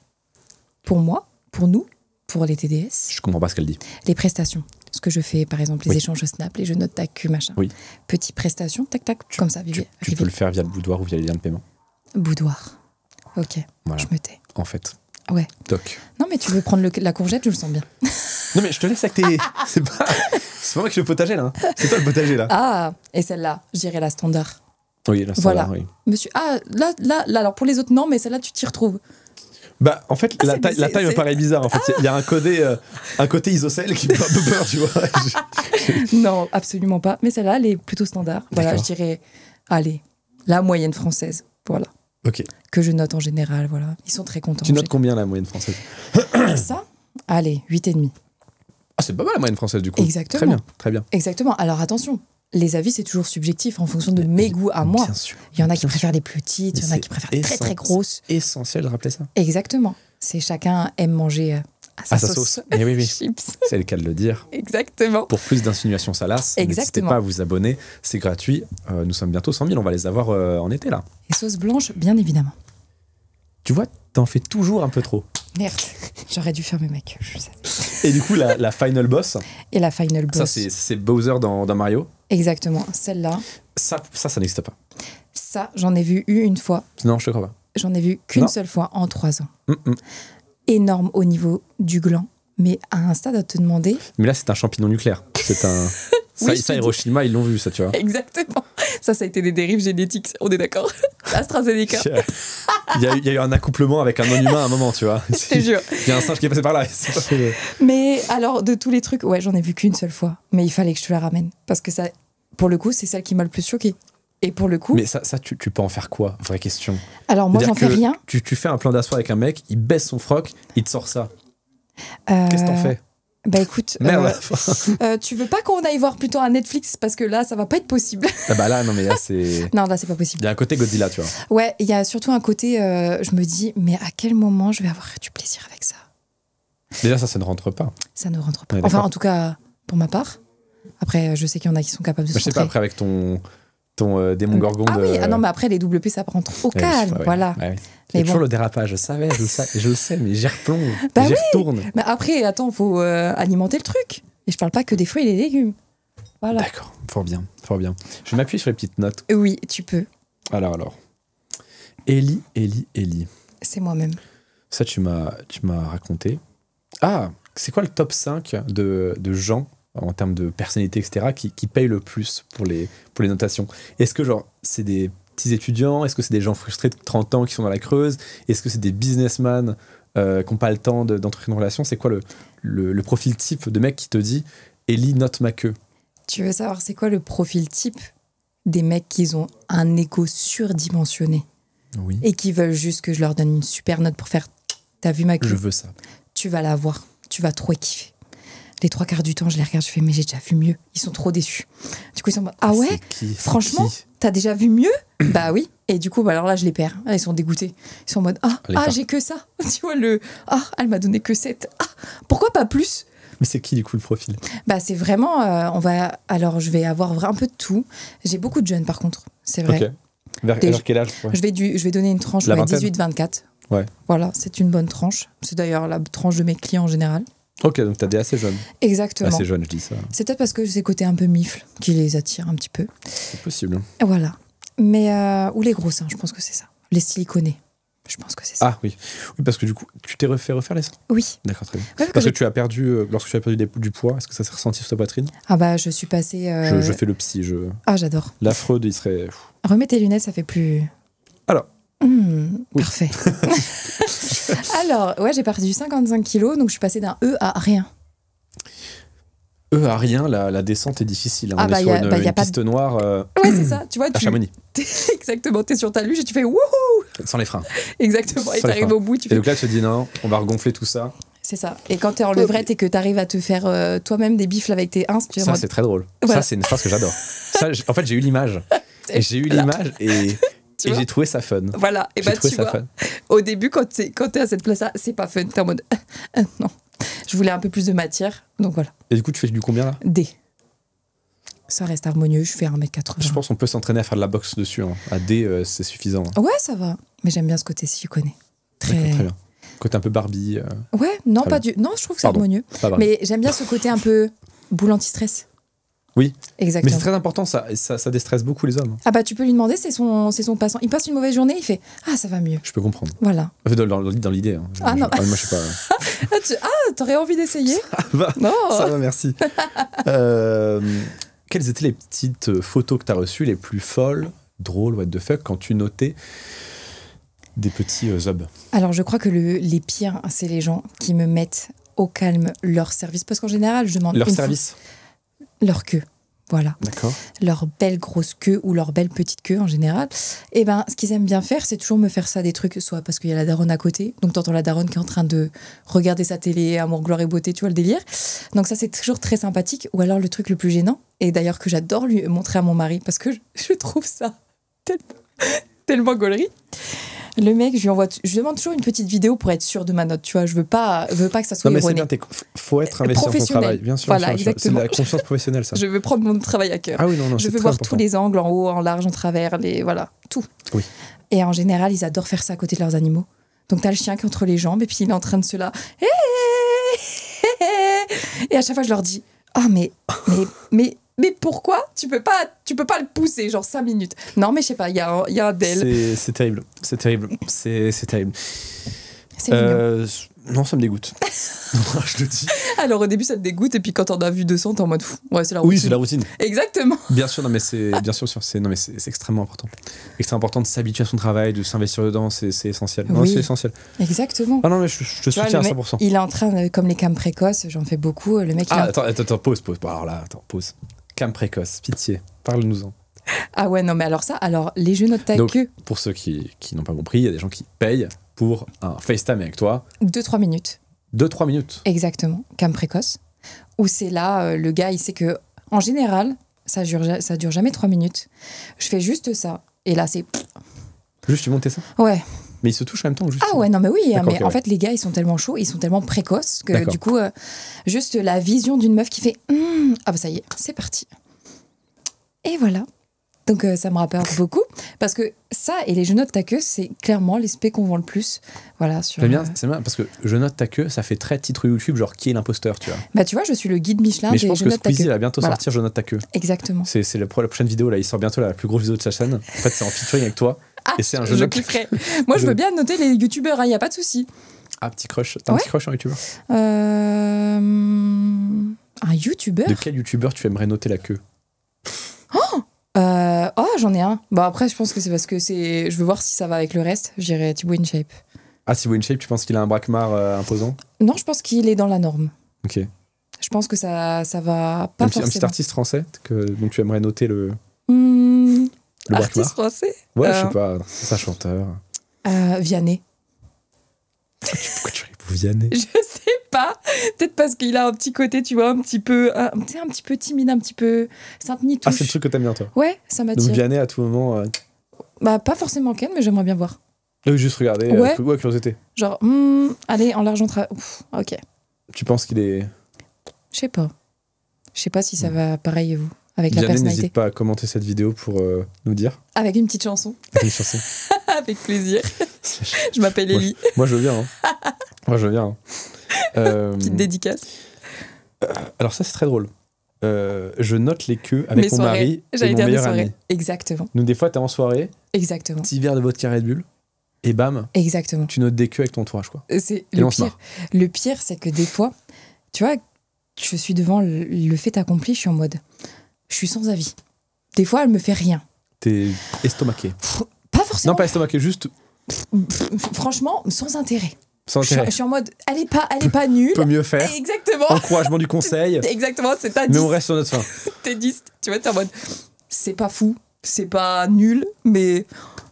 Pour moi, pour nous, pour les TDS. je comprends pas ce qu'elle dit. Les prestations. Ce que je fais, par exemple, les Oui. échanges Snap, les jeux notes tac, machin. Oui. Petites prestations, tac, tac, comme ça, Tu vivez. peux le faire via le boudoir ou via les liens de paiement. Boudoir. Ok, Voilà. je me tais. En fait. Ouais. Toc. Non, mais tu veux prendre la courgette, je le sens bien. Non, mais je te laisse avec tes. C'est pas moi qui fais le potager, là. C'est toi le potager, là. Ah, et celle-là, je dirais la standard. Oui, là, ça Voilà. va, oui. Monsieur, là, alors pour les autres, non, mais celle-là, tu t'y retrouves. Bah, en fait, la taille me c'est- paraît bizarre. En fait, il y a un côté isocèle qui me fait un peu peur, tu vois. Non, absolument pas. Mais celle-là, elle est plutôt standard. Voilà, D'accord. je dirais, allez, la moyenne française. Voilà. Ok. Que je note en général, voilà. Ils sont très contents. Tu notes combien la moyenne française? Ça, allez, 8,5. Ah, c'est pas mal la moyenne française, du coup. Exactement. Très bien, très bien. Exactement. Alors attention, les avis, c'est toujours subjectif en fonction de mes goûts à moi. Bien sûr. Il y en a qui Bien préfèrent les petites, il y en a qui préfèrent très très grosses. C'est essentiel de rappeler ça. Exactement. C'est chacun aime manger à sa sauce. Eh oui, oui. Chips. C'est le cas de le dire. Exactement. Pour plus d'insinuations salaces, n'hésitez Exactement. pas à vous abonner. C'est gratuit. Nous sommes bientôt 100 000. On va les avoir en été, là. Et sauce blanche, bien évidemment. Tu vois, t'en fais toujours un peu trop. Merde, j'aurais dû faire mes mecs, je sais. Et du coup, la final boss, Et la final boss. ça, c'est Bowser dans Mario. Exactement. Celle-là, Ça n'existe pas. ça, j'en ai vu une fois. Non, je te crois pas. J'en ai vu qu'une Non. seule fois en 3 ans. Mm. Énorme au niveau du gland, mais à un stade à te demander. Mais là, c'est un champignon nucléaire. C'est un. Oui, je te ça, dis. Hiroshima, ils l'ont vu, ça, tu vois. Exactement. Ça a été des dérives génétiques, on est d'accord. AstraZeneca, Il y a eu un accouplement avec un non-humain à un moment, tu vois. je te jure. Il y a un singe qui est passé par là. C'est pas fait. Mais alors, de tous les trucs, ouais, j'en ai vu qu'une seule fois. Mais il fallait que je te la ramène. Parce que ça, pour le coup, c'est celle qui m'a le plus choquée. Et pour le coup. Mais ça tu peux en faire quoi? Vraie question. Alors, moi, j'en C'est-à-dire fais que rien. Tu fais un plan d'assaut avec un mec, il baisse son froc, il te sort ça. Qu'est-ce que t'en fais? Bah écoute, Merde. tu veux pas qu'on aille voir plutôt un Netflix parce que là, ça va pas être possible. Ah bah là, non, mais là, c'est. Non, là, c'est pas possible. Il y a un côté Godzilla, tu vois. Ouais, il y a surtout un côté, je me dis, mais à quel moment je vais avoir du plaisir avec ça? Déjà, ça ne rentre pas. Ça ne rentre pas. Ouais, Enfin, d'accord. en tout cas, pour ma part. Après, je sais qu'il y en a qui sont capables de Je se sais pas, après, avec ton démon gorgon Ah de. oui, ah non, mais après, les WP, ça rentre au Ouais, calme, ouais, voilà. ouais. Mais Il y a toujours bon. le dérapage, je savais, je le sais, mais j'y replonge, Bah j'y oui. retourne. Mais après, attends, faut alimenter le truc. Et je parle pas que des fruits et des légumes. Voilà. D'accord, fort bien, fort bien. Je vais m'appuyer sur les petites notes. Oui, tu peux. Alors. Ellie. C'est moi-même. Ça, tu m'as raconté. Ah, c'est quoi le top 5 de gens, en termes de personnalité, etc., qui payent le plus pour les notations? Est-ce que, genre, c'est des petits étudiants? Est-ce que c'est des gens frustrés de 30 ans qui sont dans la Creuse? Est-ce que c'est des businessmen qui n'ont pas le temps d'entretenir une relation? C'est quoi le profil type de mec qui te dit « Ellie, note ma queue ». Tu veux savoir c'est quoi le profil type des mecs qui ont un ego surdimensionné Oui, et qui veulent juste que je leur donne une super note pour faire « T'as vu ma queue je veux ça. ». Tu vas la voir. Tu vas trop kiffer. Les 3 quarts du temps, je les regarde, je fais « Mais j'ai déjà vu mieux ». Ils sont trop déçus. Du coup, ils sont en mode « Ah ouais C'est qui? Franchement, t'as déjà vu mieux ?» Bah oui. Et du coup, bah alors là, je les perds. Là, ils sont dégoûtés. Ils sont en mode j'ai que ça. Tu vois, elle m'a donné que 7. Pourquoi pas plus? Mais c'est qui, du coup, le profil? Bah, c'est vraiment. Alors, je vais avoir un peu de tout. J'ai beaucoup de jeunes, par contre. C'est vrai. Ok. Vers quel âge? Ouais. Je vais donner une tranche, La vingtaine. 18-24. Ouais. Voilà, c'est une bonne tranche. C'est d'ailleurs la tranche de mes clients en général. Ok, donc t'as des assez jeunes. Exactement. Assez jeunes, je dis ça. C'est peut-être parce que j'ai ces côtés un peu mifles qui les attirent un petit peu. C'est possible. Voilà. Mais. Ou les gros seins, je pense que c'est ça. Les siliconés. Je pense que c'est ça. Ah oui. Oui, parce que du coup, tu t'es fait refaire les seins? Oui. D'accord, très bien. Ouais, Parce que tu as perdu, lorsque tu as perdu du poids, est-ce que ça s'est ressenti sur ta poitrine? Ah bah, je suis passée. Je fais le psy. Ah, j'adore. La fraude, il serait. Remets tes lunettes, ça fait plus. Alors. Oui. Parfait. Alors, ouais, j'ai perdu 55 kilos, donc je suis passée d'un E à rien. À rien, la descente est difficile. Hein. Ah On bah, est sur y a une pas piste noire Ouais, c'est ça. Tu vois, à Chamonix, Exactement, t'es sur ta luge et tu fais wouhou. sans les freins. Exactement. Et Sans les t'arrives freins. au bout, tu Et fais. donc là, tu te dis non, on va regonfler tout ça. C'est ça. Et quand t'es en levrette et que t'arrives à te faire toi-même des bifles avec tes ins, tu es en Ça, mode. c'est très drôle. Voilà. Ça, c'est une phrase que j'adore. En fait, j'ai eu l'image. Et j'ai eu l'image et Tu vois j'ai trouvé ça fun. Voilà. Et J'ai bah, trouvé tu ça vois, fun. au début, quand t'es à cette place-là, c'est pas fun. T'es en mode. Non. Je voulais un peu plus de matière, donc voilà. Et du coup, tu fais du combien là? D. Ça reste harmonieux, je fais 1m80. Je pense qu'on peut s'entraîner à faire de la boxe dessus. Hein. À D, c'est suffisant. Ouais, ça va. Mais j'aime bien ce côté-ci, tu connais. D'accord, très bien. Côté un peu Barbie. Ouais, non, Très pas bien. du. Non, je trouve que c'est Pardon. harmonieux. Pas Barbie. Mais j'aime bien ce côté un peu boule anti-stress. Oui. Mais Exactement. c'est très important, ça déstresse beaucoup les hommes. Ah bah tu peux lui demander, c'est son passant. Il passe une mauvaise journée, il fait ah ça va mieux. Je peux comprendre. Voilà. Enfin, dans l'idée. Hein. Ah, non. Moi, je sais pas. T'aurais envie d'essayer? Non. Ça va, merci. Quelles étaient les petites photos que tu as reçues, les plus folles, drôles, what the fuck, quand tu notais des petits zobs? Alors je crois que les pires, c'est les gens qui me mettent au calme leur service. Parce qu'en général, je demande Leur service? Leur queue. Voilà. D'accord. Leur belle grosse queue ou leur belle petite queue en général. Et ben, ce qu'ils aiment bien faire, c'est toujours me faire ça des trucs, soit parce qu'il y a la daronne à côté, donc t'entends la daronne qui est en train de regarder sa télé, Amour, gloire et beauté, tu vois le délire. Donc ça, c'est toujours très sympathique. Ou alors le truc le plus gênant, et d'ailleurs que j'adore lui montrer à mon mari, parce que je trouve ça tellement gaulerie. Le mec, je demande toujours une petite vidéo pour être sûr de ma note, tu vois. Je veux pas que ça soit Non, mais c'est erroné. bien, faut être investi dans son travail, bien sûr. Voilà, bien sûr. C'est exactement. de la confiance professionnelle, ça. Je veux prendre mon travail à cœur. Ah oui, non, Je c'est veux très voir important. tous les angles, en haut, en large, en travers, voilà, tout. Oui. Et en général, ils adorent faire ça à côté de leurs animaux. Donc t'as le chien qui est entre les jambes et puis il est en train de se là. Et à chaque fois, je leur dis mais pourquoi tu peux pas le pousser genre 5 minutes? Non, mais je sais pas, il y a un d'elle. C'est terrible. C'est terrible. C'est terrible. C'est mignon. Non, ça me dégoûte. Je le dis. Alors au début, ça te dégoûte et puis quand on a vu 200, t'es en mode fou. Ouais, c'est la routine. Oui, c'est la routine. Exactement. Bien sûr, non, mais c'est extrêmement important. Extrêmement important de s'habituer à son travail, de s'investir dedans, c'est essentiel. Non, Oui. c'est essentiel. Exactement. Ah non, mais je te Tu vois, soutiens à le 100%. Il est en train, comme les cams précoces, j'en fais beaucoup. Le mec, il est en- Attends, pause. Bon, alors là, pause. Cam précoce, pitié, parle-nous-en. Ah ouais, non, mais alors les jeux notent ta Donc, queue, pour ceux qui n'ont pas compris, il y a des gens qui payent pour un FaceTime avec toi 2-3 minutes. 2-3 minutes. Exactement, cam précoce. Où c'est là, le gars, il sait que, en général, ça dure jamais 3 minutes. Je fais juste ça. Et là, c'est. Juste, tu montes ça. Ouais. Mais ils se touchent en même temps. Juste. Ah ouais, non, mais oui. D'accord, Mais ok, en ouais. fait, les gars, ils sont tellement chauds, ils sont tellement précoces que D'accord. du coup, juste la vision d'une meuf qui fait ah bah ça y est, c'est parti. Et voilà. Donc ça me rappelle beaucoup. Parce que ça et les jeux notes ta queue, c'est clairement les spé qu'on vend le plus. Voilà. Sur, C'est bien, parce que je note ta queue, ça fait très titre YouTube, genre qui est l'imposteur, tu vois. Bah tu vois, je suis le guide Michelin Mais des je pense jeux que notes ta Squeezie queue. va bientôt Voilà. sortir Je note ta queue. Exactement. C'est la prochaine vidéo, là, il sort bientôt la plus grosse vidéo de sa chaîne. En fait, c'est en featuring avec toi. Ah, Et c'est un jeu je note. kifferais. Moi, je veux bien noter les youtubeurs, il n'y a pas de souci. Ah, petit crush. T'as un Ouais. petit crush en YouTubeur? Un youtubeur De quel YouTubeur tu aimerais noter la queue? j'en ai un. Bah après, je pense que c'est parce que c'est. Je veux voir si ça va avec le reste. Je dirais Thibaut InShape. Ah, si InShape, tu penses qu'il a un braquemar imposant? Non, je pense qu'il est dans la norme. Ok. Je pense que ça va pas Un petit forcément. artiste français donc tu aimerais noter le Artiste braquemar? français. Ouais, je sais pas, c'est ça, chanteur. Vianney. Pourquoi tu réponds Vianney? Je sais pas. Peut-être parce qu'il a un petit côté, tu vois, un petit peu timide, un petit peu Sainte-Nitouche. Ah, c'est le truc que t'aimes bien, toi. Ouais, ça Donc m'attire. Vianney, à tout moment. Bah pas forcément Ken, mais j'aimerais bien voir. Juste regarder, Ouais. curiosité. Genre, allez, en l'argent ok. Tu penses qu'il est. Je sais pas. Je sais pas si ça va pareil vous, avec la Vianney, personnalité. n'hésite pas à commenter cette vidéo pour nous dire. Avec une petite chanson. Une chanson. Avec plaisir. Je m'appelle Ellie. Moi, je veux bien. Hein. Moi, je veux bien. Hein. Petite dédicace. Alors, ça, c'est très drôle. Je note les queues avec Mes mon soirées. mari et J'allais mon dire mes meilleur soirées. ami. Exactement. Donc, des fois, t'es en soirée, Exactement. petit verre de vodka Red Bull, et bam, Exactement. tu notes des queues avec ton entourage, quoi. C'est Et le on se pire. marre. Le pire, c'est que des fois, tu vois, je suis devant le fait accompli, je suis en mode, je suis sans avis. Des fois, elle me fait rien. T'es estomaqué. Pas forcément. Non, pas estomaqué, juste Franchement, sans intérêt. sans Je intérêt. suis en mode, elle est pas nulle. Peut mieux faire. Exactement. Encouragement du conseil. Exactement, c'est ta 10. Mais on reste sur notre fin. T'es 10. Tu vois, t'es en mode, c'est pas fou, c'est pas nul, mais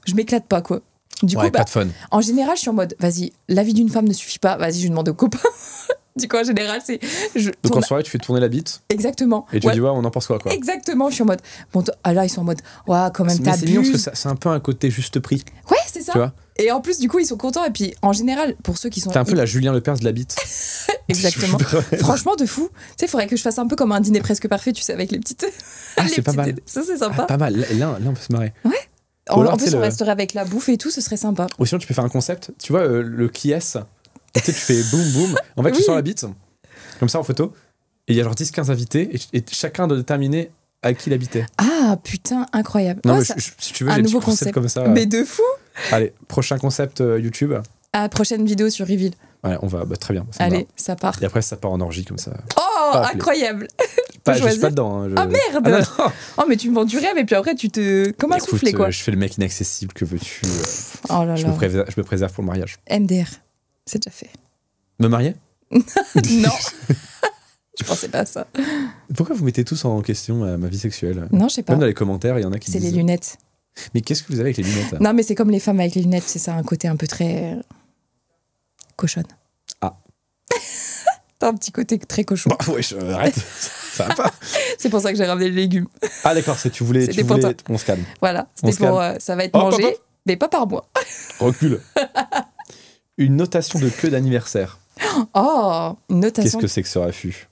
je m'éclate pas, quoi. Du Ouais, coup, pas de fun. en général, je suis en mode, vas-y, la vie d'une femme ne suffit pas, vas-y, je demande aux copains. Du coup, en général, c'est. Donc en soirée, tu fais tourner la bite Exactement. et tu Ouais, dis, ouais, on en pense quoi, quoi. exactement, je suis en mode. Bon, là, ils sont en mode, ouais, quand même, Mais c'est mignon parce que t'abuses. c'est un peu un côté juste prix, Ouais, c'est ça. tu vois. Et en plus, du coup, ils sont contents. Et puis, en général, pour ceux qui sont. T'es un peu la Julien Lepers de la bite. Exactement. Franchement, de fou. Tu sais, il faudrait que je fasse un peu comme un dîner presque parfait, tu sais, avec les petites. Ah, les c'est pas petites- mal. Ça, c'est Ah, sympa. pas mal. Là, on peut se marrer. En, alors, en tu plus, sais, on le- resterait avec la bouffe et tout, ce serait sympa. Ou sinon, tu peux faire un concept. Tu vois, le qui est. Tu sais, tu fais boum boum. En fait, tu Oui. sors la bite, comme ça en photo. Et il y a genre 10-15 invités, et chacun doit déterminer à qui il habitait. Ah, putain, incroyable. Non, Oh, mais ça- si tu veux, un j'ai des nouveau petits concepts concept. comme ça. Mais de fou. Allez, prochain concept YouTube. À la prochaine vidéo sur Reveal. Ouais, on va, très bien. Ça me Allez, va. ça part. Et après, ça part en orgie comme ça. Oh, Pas appelé. incroyable. Je suis choisir pas dedans. Hein, Ah, merde. non, non. Oh, mais tu me vends du rêve et puis après, tu te... Comme un Écoute, soufflé, quoi. je fais le mec inaccessible, que veux-tu Oh là je là. me préserve pour le mariage. MDR, c'est déjà fait. Me marier? Non. Je pensais pas à ça. Pourquoi vous mettez tous en question ma vie sexuelle? Non, je sais pas. Même dans les commentaires, il y en a qui C'est les disent... lunettes. Mais qu'est-ce que vous avez avec les lunettes là? Non, mais c'est comme les femmes avec les lunettes, c'est ça, un côté un peu très cochonne. Ah. T'as un petit côté très cochon. Bah, ouais, arrête. Ça va pas. C'est pour ça que j'ai ramené les légumes. Ah d'accord, tu voulais... C'était pour toi. On se calme. Voilà, On c'était se pour... ça va être Hop, mangé, hop, hop. mais pas par moi. Recule. Une notation de queue d'anniversaire. Oh, une Qu'est-ce notation. que c'est que ce raffut?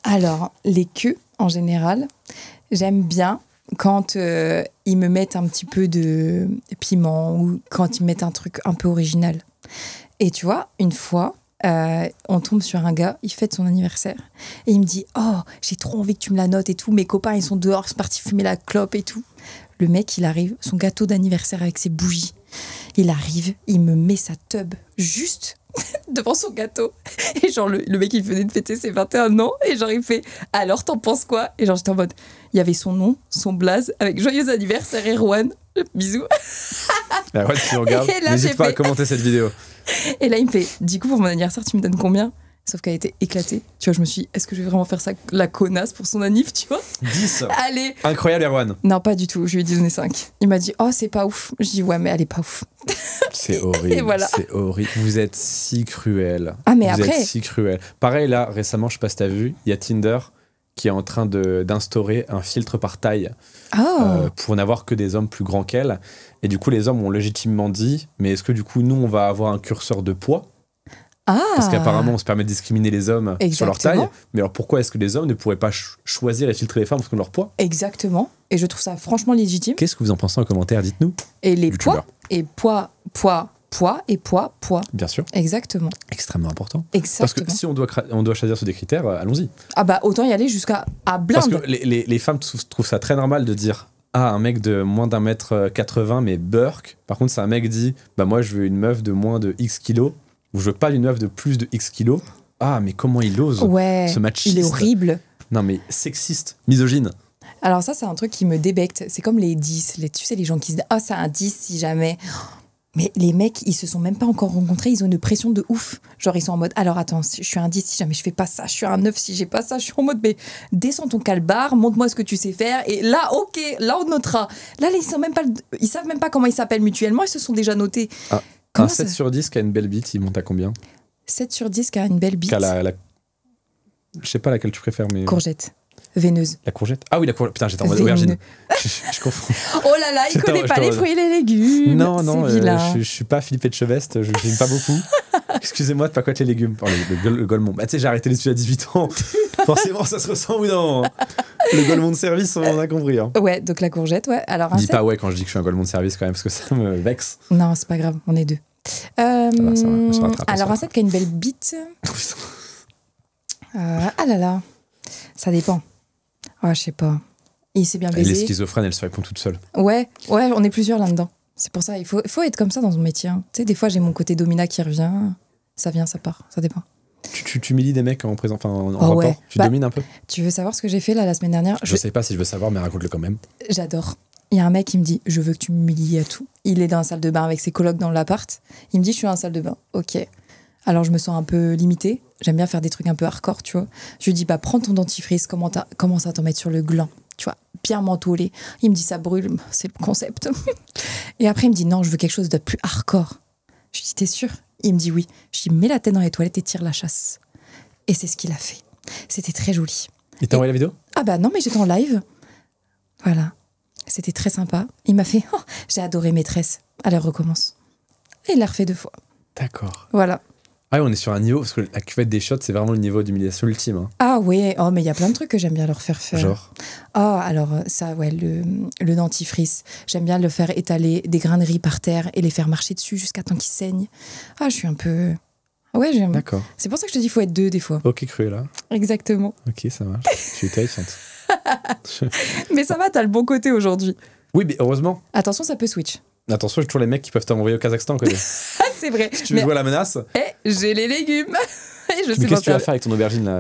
Alors, les queues, en général, j'aime bien quand ils me mettent un petit peu de piment ou quand ils mettent un truc un peu original. Et tu vois, une fois, on tombe sur un gars, il fête son anniversaire. Et il me dit « Oh, j'ai trop envie que tu me la notes et tout. Mes copains, ils sont dehors, ils sont partis fumer la clope et tout. » Le mec, il arrive, son gâteau d'anniversaire avec ses bougies. Il arrive, il me met sa tub juste devant son gâteau. Et genre, le mec, il venait de fêter ses 21 ans. Et genre, il fait « Alors, t'en penses quoi ?» Et genre, j'étais en mode... Il y avait son nom, son blaze, avec « Joyeux anniversaire, Erwan !» Bisous. Ah ouais, si tu regardes, Et là, n'hésite j'ai pas à fait- commenter cette vidéo. Et là, il me fait « Du coup, pour mon anniversaire, tu me donnes combien ?» Sauf qu'elle était éclatée. Tu vois, je me suis dit, est-ce que je vais vraiment faire ça, la connasse pour son anniv, tu vois? 10. Allez. Incroyable, Erwan. Non, pas du tout. Je lui ai dit donner 5. Il m'a dit, oh, c'est pas ouf. Je dis, ouais, mais elle est pas ouf. C'est horrible. Et voilà. C'est horrible. Vous êtes si cruel. Ah, mais Vous après- êtes si cruel. Pareil, là, récemment, je sais pas si t'as vu, il y a Tinder qui est en train d'instaurer un filtre par taille Oh. pour n'avoir que des hommes plus grands qu'elle. Et du coup, les hommes ont légitimement dit, mais est-ce que du coup, nous, on va avoir un curseur de poids? Ah. Parce qu'apparemment, on se permet de discriminer les hommes sur leur Exactement. taille. Mais alors pourquoi est-ce que les hommes ne pourraient pas choisir et filtrer les femmes en fonction de leur poids? Exactement. Et je trouve ça franchement légitime. Qu'est-ce que vous en pensez en commentaire? Dites-nous. Et les Youtubeur. poids. Et poids et poids. Bien sûr. Exactement. Extrêmement important. Parce Exactement. que si on doit choisir sur des critères, allons-y. Ah bah, autant y aller jusqu'à à Parce blinde. que les femmes trouvent ça très normal de dire ah, un mec de moins d'1m80 mais burk. Par contre, si un mec dit bah moi je veux une meuf de moins de X kilos ou je veux pas une meuf de plus de X kilos. Ah, mais comment il ose Ouais. ce machiste. Il est horrible. Non, mais sexiste, misogyne. Alors ça, c'est un truc qui me débecte. C'est comme les 10. Tu sais, les gens qui se disent « Ah, c'est un 10 si jamais... » Mais les mecs, ils se sont même pas encore rencontrés. Ils ont une pression de ouf. Genre, ils sont en mode « Alors, attends, je suis un 10 si jamais je fais pas ça. Je suis un 9 si j'ai pas ça. » Je suis en mode « Mais descends ton calbar, montre-moi ce que tu sais faire. Et là, ok, là, on notera. » Là, ils savent même pas comment ils s'appellent mutuellement. Ils se sont déjà notés. Un Comment 7 ça sur 10 qui a une belle bite, il monte à combien? 7 sur 10 qui a une belle bite. Qu'à je sais pas laquelle tu préfères, mais... Courgette. Veineuse. La courgette? Ah oui, la courgette. Putain, j'étais en mode Veineux. aubergine. Je confonds. Oh là là, il J'étais en- connaît pas j'étais en les mode- fruits et les légumes. Non, C'est vilain. je suis pas Philippe Etchebest, je n'aime pas beaucoup. Excusez-moi de pas connaître les légumes. Oh, le Golemont. Bah, tu sais, j'ai arrêté l'étude à 18 ans. Forcément, ça se ressent ou non? Le Golemont de service, on a compris. Hein. Ouais, donc la courgette, ouais. Alors, un Dis 7. pas ouais quand je dis que je suis un Golemont de service quand même, parce que ça me vexe. Non, c'est pas grave, on est deux. va, on se rattrape, on se alors, un rattrape. 7 qui a une belle bite. Ah là là, ça dépend. Ah, je sais pas. Il s'est bien Elle est baisé. schizophrène, elle se répond toute seule. Ouais, on est plusieurs là-dedans. C'est pour ça, il faut être comme ça dans son métier. Hein. Tu sais, des fois, j'ai mon côté domina qui revient. Ça vient, ça part, ça dépend. Tu humilies des mecs en présent, enfin en Oh rapport. ouais. Tu Bah, domines un peu. Tu veux savoir ce que j'ai fait là la semaine dernière? Je sais pas si je veux savoir, mais raconte-le quand même. J'adore. Il y a un mec qui me dit « Je veux que tu m'humilies à tout ». Il est dans la salle de bain avec ses colocs dans l'appart. Il me dit « Je suis dans la salle de bain ». Ok. Alors je me sens un peu limitée. J'aime bien faire des trucs un peu hardcore, tu vois. Je lui dis « Bah prends ton dentifrice, commence à t'en mettre sur le gland. » Tu vois, bien mentholé. Il me dit « Ça brûle, c'est le concept. » Et après il me dit « Non, je veux quelque chose de plus hardcore. » Je lui dis « T'es sûr ?» Il me dit « Oui. » Je lui dis « Mets la tête dans les toilettes et tire la chasse. » Et c'est ce qu'il a fait. C'était très joli. Il t'a envoyé la vidéo? Ah bah non, mais j'étais en live. Voilà. C'était très sympa. Il m'a fait oh, « J'ai adoré maîtresse. Allez, recommence. » Et il l'a refait 2 fois. D'accord. Voilà. Ah oui, on est sur un niveau, parce que la cuvette des shots, c'est vraiment le niveau d'humiliation ultime. Hein. Ah oui, oh, mais il y a plein de trucs que j'aime bien leur faire faire. Genre. Ah, alors ça, ouais, le dentifrice. J'aime bien le faire étaler des grains de riz par terre et les faire marcher dessus jusqu'à temps qu'ils saignent. Ah, je suis un peu... Ouais, j'aime. D'accord. C'est pour ça que je te dis, il faut être 2 des fois. Ok, Cruella. Exactement. Ok, ça marche. Tu es terrifiante. Mais ça va, t'as le bon côté aujourd'hui. Oui, mais heureusement. Attention, ça peut switch. Attention, j'ai toujours les mecs qui peuvent t'envoyer au Kazakhstan. Quoi. Ah, c'est vrai. Si tu veux jouer à la menace. J'ai les légumes. Et je Mais sais qu'est-ce que pas tu vas faire avec ton aubergine là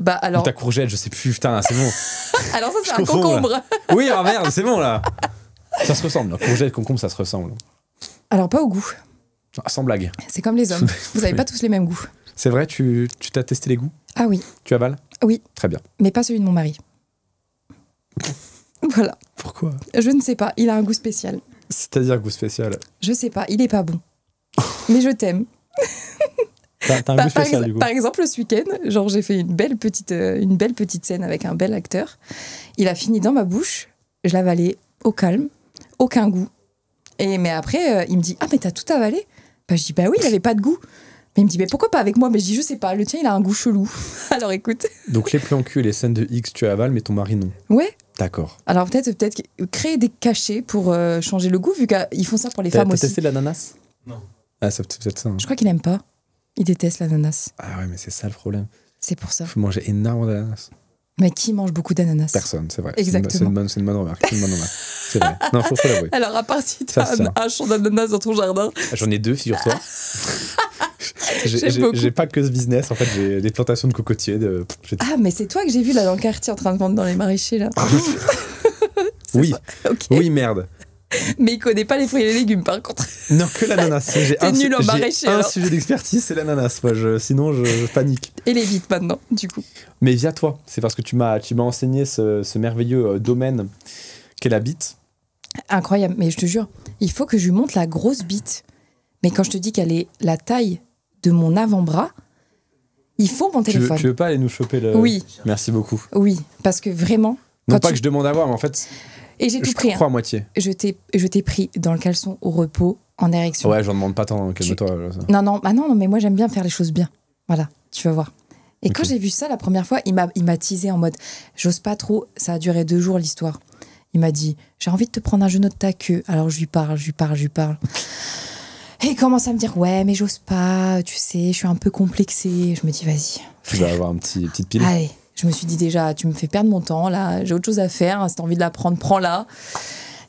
Bah Ou alors. ta courgette, je sais plus, putain, c'est bon. Alors ça, c'est Je un confonds, concombre. là. Oui, ah merde, c'est bon là. Ça se ressemble, là. Courgette, concombre, ça se ressemble. Alors, pas au goût. Ah, sans blague. C'est comme les hommes. Vous avez pas tous les mêmes goûts. C'est vrai, tu t'as testé les goûts? Ah oui, Tu avales? oui, Très bien. mais pas celui de mon mari. Voilà. Pourquoi? Je ne sais pas, il a un goût spécial. C'est-à-dire goût spécial. Je sais pas, il est pas bon. Mais je t'aime. T'as un goût spécial du coup. Par exemple, ce week-end, genre j'ai fait une belle petite scène avec un bel acteur. Il a fini dans ma bouche, je l'avalais au calme, aucun goût. Mais après, il me dit « Ah, mais t'as tout avalé ?» Bah, je dis « Bah oui, il avait pas de goût. » Mais il me dit « Mais pourquoi pas avec moi ?» Mais je dis « Je sais pas, le tien, il a un goût chelou. » Alors écoute. Donc les plans cul et les scènes de X, tu avales, mais ton mari non. Ouais. D'accord. Alors peut-être créer des cachets pour changer le goût, vu qu'ils font ça pour les femmes T'as aussi. testé l'ananas? Non. Ah, c'est peut-être ça. Hein. Je crois qu'il aime pas. Il déteste l'ananas. Ah ouais, mais c'est ça le problème. C'est pour ça. Il faut manger énormément d'ananas. Mais qui mange beaucoup d'ananas? Personne, c'est vrai. Exactement. C'est une bonne remarque. C'est vrai. Non, faut l'avouer. Alors, à part si t'as un champ d'ananas dans ton jardin. J'en ai 2, figure-toi. J'aime beaucoup. J'ai pas que ce business, en fait, j'ai des plantations de cocotiers. Ah, mais c'est toi que j'ai vu là dans le quartier en train de vendre dans les maraîchers là. Oui. Okay. Oui, merde. Mais il connaît pas les fruits et les légumes par contre. Non, que l'ananas. T'es nul en maraîcher. Un sujet d'expertise, c'est l'ananas. Sinon, je panique. Et les vites maintenant, du coup. Mais via toi, c'est parce que tu m'as enseigné ce merveilleux domaine qu'est la bite. Incroyable, mais je te jure, il faut que je lui montre la grosse bite. Mais quand je te dis qu'elle est la taille de mon avant-bras, il faut mon téléphone. Tu veux pas aller nous choper le... Oui. Merci beaucoup. Oui, parce que vraiment... Non pas que je demande à voir, mais en fait... Et j'ai tout pris. Je crois à moitié. Je t'ai pris dans le caleçon au repos, en érection. Ouais, j'en demande pas tant, calme-toi. Non, mais moi j'aime bien faire les choses bien. Voilà, tu vas voir. Et quand j'ai vu ça la première fois, il m'a teasé en mode, j'ose pas trop, ça a duré 2 jours l'histoire. Il m'a dit, j'ai envie de te prendre un genou de ta queue. Alors je lui parle. Et il commence à me dire, ouais, mais j'ose pas, tu sais, je suis un peu complexée. Je me dis, vas-y. Tu vas avoir une petite pile. Allez, je me suis dit déjà, tu me fais perdre mon temps, là, j'ai autre chose à faire, si t'as envie de la prendre, prends-la.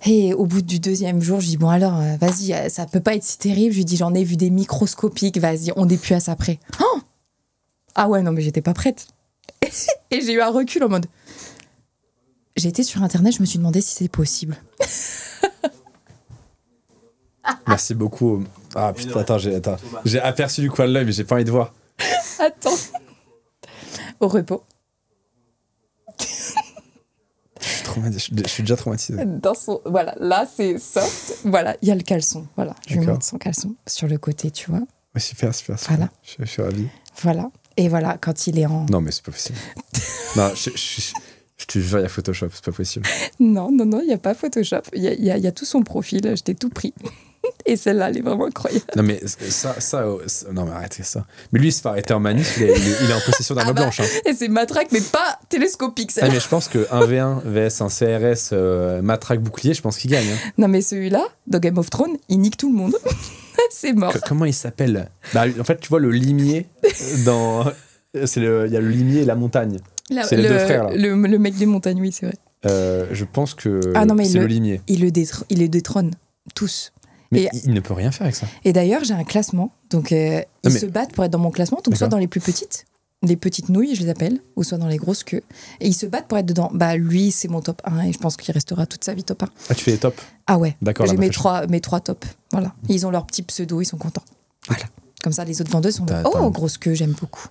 Et au bout du 2e jour, je dis, bon alors, vas-y, ça peut pas être si terrible. Je lui dis, j'en ai vu des microscopiques, vas-y, on dépuasse après. Oh ah ouais, non, mais j'étais pas prête. Et j'ai eu un recul en mode... J'ai été sur Internet, je me suis demandé si c'était possible. Merci beaucoup. Ah putain, attends, j'ai aperçu du coin de l'œil, mais j'ai pas envie de voir. Attends. Au repos. Je suis déjà traumatisé. Voilà, là c'est soft. Voilà, il y a le caleçon. Voilà, je lui montre son caleçon sur le côté, tu vois. Ouais, super. Voilà. Je suis ravi. Voilà. Et voilà, quand il est en... Non, mais c'est pas possible. Non, je te jure, il y a Photoshop, c'est pas possible. Non, il n'y a pas Photoshop. Il y a tout son profil, je t'ai tout pris. Et celle-là, elle est vraiment incroyable. Non, mais non, mais arrêtez ça. Mais lui, il se fait arrêter en manif, il est en possession d'arme blanche. Hein. Et c'est matraque, mais pas télescopique, celle-là. Ah, mais je pense que 1v1 vs un CRS matraque bouclier, je pense qu'il gagne. Hein. Non, mais celui-là, dans Game of Thrones, il nique tout le monde. C'est mort. Comment il s'appelle? En fait, tu vois, le limier, il y a le limier et la montagne. C'est les 2 frères, là. Le mec des montagnes, oui, c'est vrai. Je pense que c'est le limier. Il les détrône, tous. Mais il ne peut rien faire avec ça. Et d'ailleurs, j'ai un classement. Donc, se battent pour être dans mon classement. Donc, soit dans les plus petites, les petites nouilles, je les appelle, ou soit dans les grosses queues. Et ils se battent pour être dedans. Bah, lui, c'est mon top 1 et je pense qu'il restera toute sa vie top 1. Ah, tu fais les tops? Ah ouais. D'accord. J'ai mes trois tops. Voilà. Et ils ont leur petit pseudo, ils sont contents. Voilà. Comme ça, les autres vendeuses sont grosse queue, j'aime beaucoup.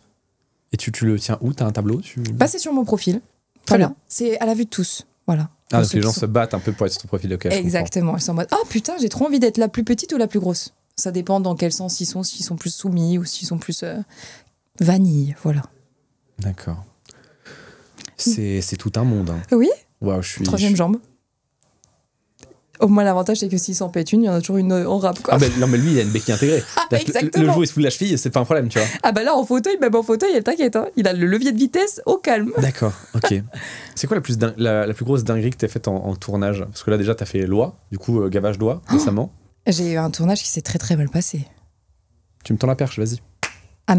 Et tu le tiens où? T'as un tableau? Bah, c'est sur mon profil. Très voilà. bien. C'est à la vue de tous. Voilà. Ah, donc les gens se battent un peu pour être sur ton profil. Okay, exactement. Ils sont en mode, oh putain, j'ai trop envie d'être la plus petite ou la plus grosse. Ça dépend dans quel sens ils sont, s'ils sont plus soumis ou s'ils sont plus vanille. Voilà. D'accord. C'est tout un monde. Hein. Oui. Wow, Troisième jambe. Au moins, l'avantage, c'est que s'il s'en pète une, il y en a toujours une en rap. Quoi. Ah, ben non, mais lui, il a une béquille intégrée. Exactement. Le jour où il se fout de la cheville, c'est pas un problème, tu vois. Ah, bah là, en fauteuil, elle t'inquiète. Hein. Il a le levier de vitesse au calme. D'accord, ok. C'est quoi la plus grosse dinguerie que t'as faite en tournage? Parce que là, déjà, t'as fait Loi, du coup, gavage d'oie, récemment. J'ai eu un tournage qui s'est très très mal passé. Tu me tends la perche, vas-y. Ah,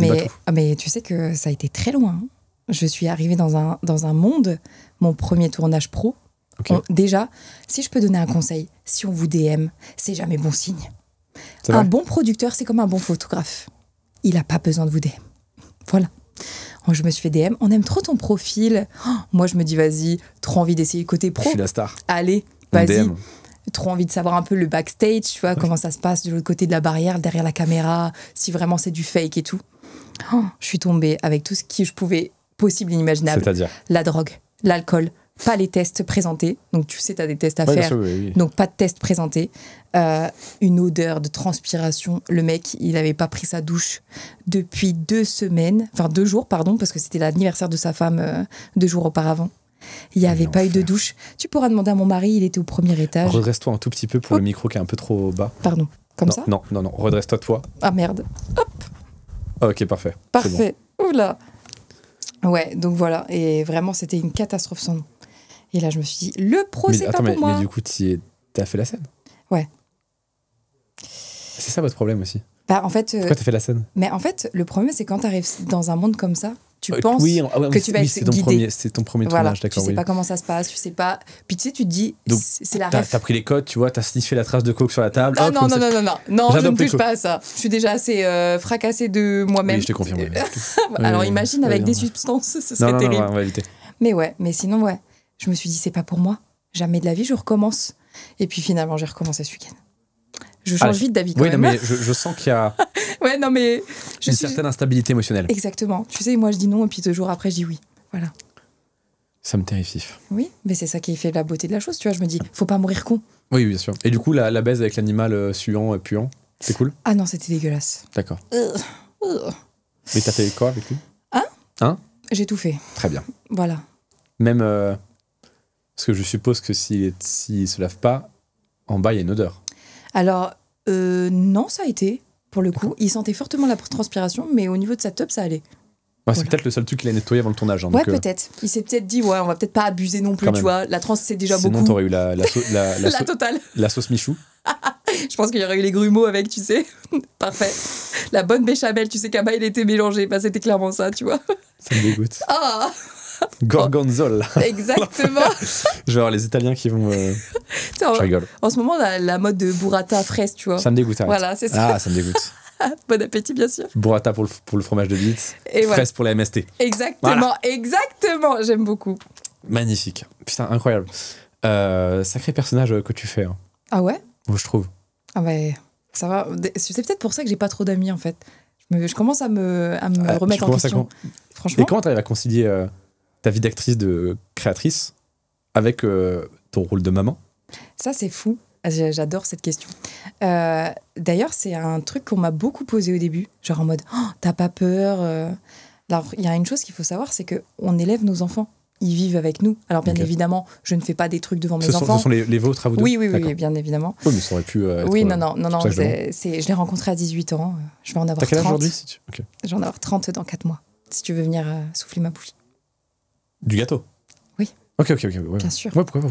mais tu sais que ça a été très loin. Hein. je suis arrivée dans un monde, mon premier tournage pro. Ok. Déjà, si je peux donner un conseil, si on vous DM, c'est jamais bon signe. C'est Un vrai bon producteur, c'est comme un bon photographe. Il n'a pas besoin de vous DM. Voilà. Je me suis fait DM, on aime trop ton profil. Oh, moi, je me dis, vas-y, trop envie d'essayer le côté Je pro. suis la star. Allez, On vas-y. DM. Trop envie de savoir un peu le backstage, tu vois, comment ça se passe de l'autre côté de la barrière, derrière la caméra, si vraiment c'est du fake et tout. Oh, je suis tombée avec tout ce que je pouvais, possible et inimaginable. C'est-à-dire La drogue, l'alcool, pas les tests présentés. Donc, tu sais, tu as des tests à Ouais, bien faire. sûr, oui, oui. Donc, pas de tests présentés. Une odeur de transpiration. Le mec, il n'avait pas pris sa douche depuis 2 semaines. Enfin, 2 jours, pardon, parce que c'était l'anniversaire de sa femme 2 jours auparavant. Il n'y avait pas eu de douche. Tu pourras demander à mon mari, il était au premier étage. Redresse-toi un tout petit peu pour Hop. le micro qui est un peu trop bas. Pardon, comme non, ça Non, redresse-toi toi. Ah merde. Ah, ok, parfait. C'est bon. Parfait. Oula. Ouais, donc voilà. Et vraiment, c'était une catastrophe sans nom. Et là, je me suis dit, le pro, Mais c'est attends, pas pour moi. mais du coup, t'as fait la scène Ouais. C'est ça votre problème aussi. Bah, en fait, Pourquoi t'as fait la scène mais en fait, le problème, c'est quand tu arrives dans un monde comme ça, tu penses oui, que tu vas être c'est ton guidé. c'est ton premier Voilà, tournage, tu d'accord. sais Oui. pas comment ça se passe, tu sais pas. Puis tu sais, tu te dis, Donc, c'est la T'as ref. pris les codes, tu vois, t'as sniffé la trace de coke sur la table. Ah hop, non, comme non, ça. non, non, non, je J'adore ne touche Pico. pas à ça. Je suis déjà assez fracassée de moi-même. Oui, je te confirme. oui. Alors Oui, imagine oui, avec non, des non. substances, ce Non, serait non, terrible. non, on va éviter. Mais ouais, mais sinon, ouais. Je me suis dit, c'est pas pour moi. Jamais de la vie, je recommence. Et puis finalement, j'ai recommencé ce week-end. Je change Allez. vite d'avis quand Oui, non, même. mais je sens qu'il y a Ouais, non, mais je une suis... certaine instabilité émotionnelle. Exactement. Tu sais, moi, je dis non, et puis 2 jours après, je dis oui. Voilà. Ça me terrifie. Oui, mais c'est ça qui fait la beauté de la chose, tu vois. Je me dis, faut pas mourir con. Oui, bien sûr. Et du coup, la baise avec l'animal suant et puant, c'est cool. Ah non, c'était dégueulasse. D'accord. Mais t'as fait quoi avec lui J'ai tout fait. Très bien. Voilà. Même parce que je suppose que s'il se lave pas, en bas il y a une odeur. Alors, non, ça a été, pour le coup. Il sentait fortement la transpiration, mais au niveau de sa top, ça allait. Ouais, c'est Voilà. peut-être le seul truc qu'il a nettoyé avant le tournage. Hein, Ouais, donc, peut-être. Il s'est peut-être dit, ouais, on va peut-être pas abuser non plus, Quand tu même. vois. La trans, c'est déjà sinon beaucoup. t'aurais eu la La totale. la sauce Michou. Je pense qu'il y aurait eu les grumeaux avec, tu sais. Parfait. La bonne béchamel, tu sais qu'à bas, il était mélangé. Bah, c'était clairement ça, tu vois. Ça me dégoûte. Ah, Gorgonzola. exactement. Genre les Italiens qui vont. Tiens, Je rigole. en ce moment, la mode de burrata fraise, tu vois. Ça me dégoûte. Arrête. Voilà, c'est ça. Ah, ça me dégoûte. Bon appétit, bien sûr. Burrata pour le fromage de bite. Et voilà. Fraise pour la MST. Exactement, Voilà. exactement. J'aime beaucoup. Magnifique. Putain, incroyable. Sacré personnage que tu fais, hein. Ah ouais? Moi, je trouve. Ah ouais, ça va. C'est peut-être pour ça que j'ai pas trop d'amis, en fait. Je commence à me remettre Tu en commences à question. Et Franchement, comment tu arrives à concilier ta vie d'actrice, de créatrice, avec ton rôle de maman? ça, c'est fou. J'adore cette question. D'ailleurs, c'est un truc qu'on m'a beaucoup posé au début. Genre en mode, oh, t'as pas peur Alors, il y a une chose qu'il faut savoir, c'est qu'on élève nos enfants. Ils vivent avec nous. Alors, bien Ok. évidemment, je ne fais pas des trucs devant mes Ce enfants. sont les vôtres à vous deux? Oui, D'accord. bien évidemment. Oui, mais ça aurait pu être... Oui, non. pour ça que je demande. Je l'ai rencontré à 18 ans. Je vais en avoir T'as quel âge 30. aujourd'hui Ok. Je vais en avoir 30 dans 4 mois. Si tu veux venir souffler ma bougie. Du gâteau? Oui. Ok. Ouais. Bien sûr. Ouais, pourquoi pas.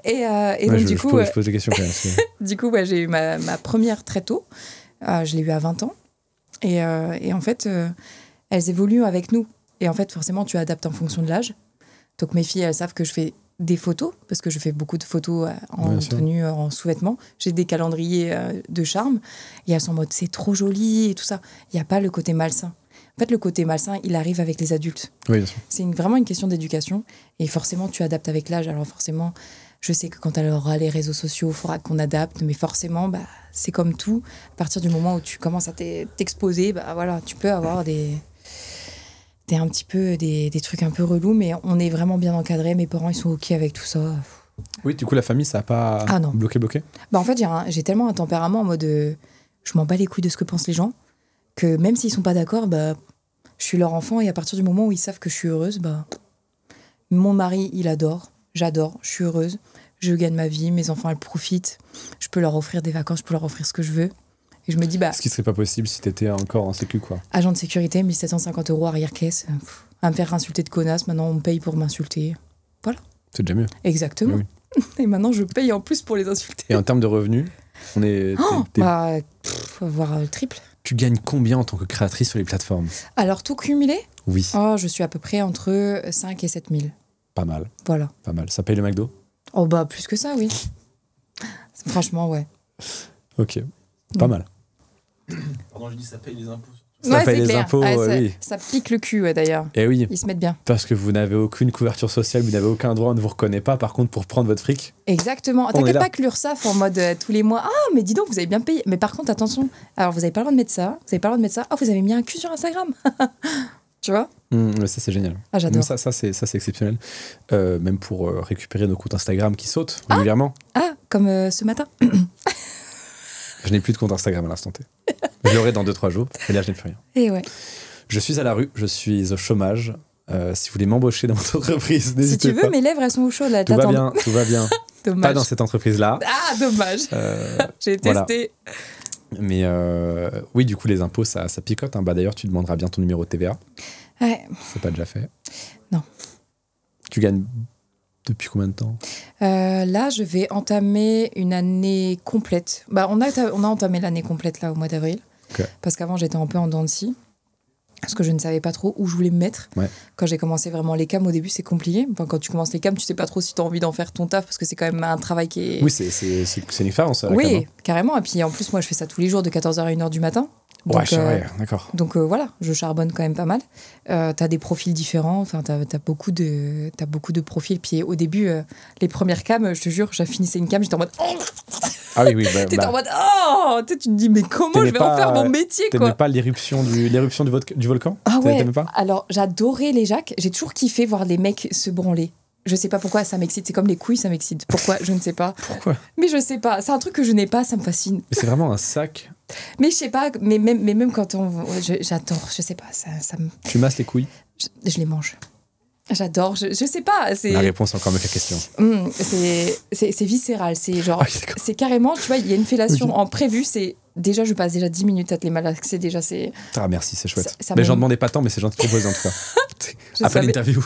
Et Ouais, donc, je pose des questions quand même. du coup, ouais, j'ai eu ma première très tôt. Je l'ai eu à 20 ans. Et en fait, elles évoluent avec nous. Et en fait, forcément, tu adaptes en fonction de l'âge. Donc, mes filles, elles savent que je fais des photos, parce que je fais beaucoup de photos en Bien sûr. tenue, en sous-vêtements. J'ai des calendriers de charme. Et elles sont en mode, c'est trop joli et tout ça. Il n'y a pas le côté malsain. En fait, le côté malsain, il arrive avec les adultes. Oui, bien sûr. C'est vraiment une question d'éducation. Et forcément, tu adaptes avec l'âge. Alors forcément, je sais que quand elle aura les réseaux sociaux, il faudra qu'on adapte. Mais forcément, bah, c'est comme tout. À partir du moment où tu commences à t'exposer, bah, voilà, tu peux avoir des trucs un peu relous. Mais on est vraiment bien encadrés. Mes parents, ils sont OK avec tout ça. Oui, du coup, la famille, ça n'a pas Ah non. bloqué? Bah, en fait, j'ai tellement un tempérament en mode je m'en bats les couilles de ce que pensent les gens, que même s'ils sont pas d'accord, bah, je suis leur enfant. Et à partir du moment où ils savent que je suis heureuse, bah, mon mari, il adore, j'adore, je suis heureuse, je gagne ma vie, mes enfants, elles profitent, je peux leur offrir des vacances, je peux leur offrir ce que je veux. Et je me dis, bah, Ce qui serait pas possible si t'étais encore en sécu, quoi. agent de sécurité, 1750 € arrière-caisse, à me faire insulter de connasse, maintenant on me paye pour m'insulter. C'est déjà mieux. Exactement. Oui. Et maintenant je paye en plus pour les insulter. Et en termes de revenus, Bah, voire le triple. tu gagnes combien en tant que créatrice sur les plateformes? Alors tout cumulé, Oui, Oh, je suis à peu près entre 5 et 7 000. pas mal, Voilà. pas mal. Ça paye le McDo? Oh, bah, plus que ça, oui. Franchement, ouais. Ok, pas mal. Pardon, je dis ça paye les impôts. Ça paye c'est les clair. impôts, oui. Ça pique le cul, ouais, d'ailleurs. Et oui, Ils se mettent bien. parce que vous n'avez aucune couverture sociale, vous n'avez aucun droit, on ne vous reconnaît pas. Par contre, pour prendre votre fric, Exactement. On est T'inquiète là. pas que l'URSSAF, en mode tous les mois, ah, mais dis donc, vous avez bien payé. Mais par contre, attention, alors vous avez pas le droit de mettre ça, vous avez pas le droit de mettre ça. Oh, vous avez mis un cul sur Instagram. Tu vois? ça c'est génial. Ah, j'adore. Ça c'est exceptionnel. Même pour récupérer nos comptes Instagram qui sautent régulièrement. Ah, comme ce matin. Je n'ai plus de compte Instagram à l'instant T. Je l'aurai dans 2-3 jours, et là je n'ai plus rien. Et ouais. Je suis à la rue, je suis au chômage. Si vous voulez m'embaucher dans votre entreprise, Si n'hésitez tu veux, pas. mes lèvres, elles sont au chaud, là. Tout va T'attends. bien, tout va bien. Dommage. Pas dans cette entreprise-là. Ah, dommage. J'ai voilà. testé. Mais oui, du coup, les impôts, ça picote. Hein. Bah, d'ailleurs, tu demanderas bien ton numéro de TVA. Ouais. C'est pas déjà fait. Non. Tu gagnes depuis combien de temps? Là, je vais entamer une année complète. Bah, on a entamé l'année complète là au mois d'avril. Ok. Parce qu'avant, j'étais un peu en dents de scie. Parce que je ne savais pas trop où je voulais me mettre. Ouais. Quand j'ai commencé vraiment les cams, au début, c'est compliqué. Enfin, quand tu commences les cams, tu sais pas trop si tu as envie d'en faire ton taf parce que c'est quand même un travail qui est. Oui, c'est une expérience. Oui, quand même. carrément. Et puis en plus, moi, je fais ça tous les jours de 14h à 1h du matin. Ouais, d'accord. Donc voilà, je charbonne quand même pas mal. T'as des profils différents, enfin t'as beaucoup de profils. Puis au début, les premières cams, je te jure, j'ai finissé une cam, j'étais en mode oh. Ah oui, T'étais en mode oh, tu te dis mais comment je vais en faire mon métier quoi. T'aimais pas l'éruption du volcan? Ah ouais. T'aimais pas? Alors j'adorais les jacks. J'ai toujours kiffé voir les mecs se branler. Je sais pas pourquoi ça m'excite. C'est comme les couilles, ça m'excite. Pourquoi? Je ne sais pas. Pourquoi? Mais je sais pas. C'est un truc que je n'ai pas, ça me fascine. Mais c'est vraiment un sac. Mais je sais pas. Mais même quand j'adore. Je sais pas. Ça me. Tu masses les couilles? Je les mange. J'adore. Je sais pas. La réponse est encore mieux que la question. C'est viscéral. C'est genre. Ah oui, d'accord. C'est carrément. Tu vois, il y a une fellation Ok. en prévu. C'est déjà. Je passe déjà 10 minutes à te les malaxer. Déjà, c'est. Ah merci, c'est chouette. Ça Mais me- j'en demandais pas tant, mais c'est gentil de proposer en tout cas. Je Après savais. l'interview.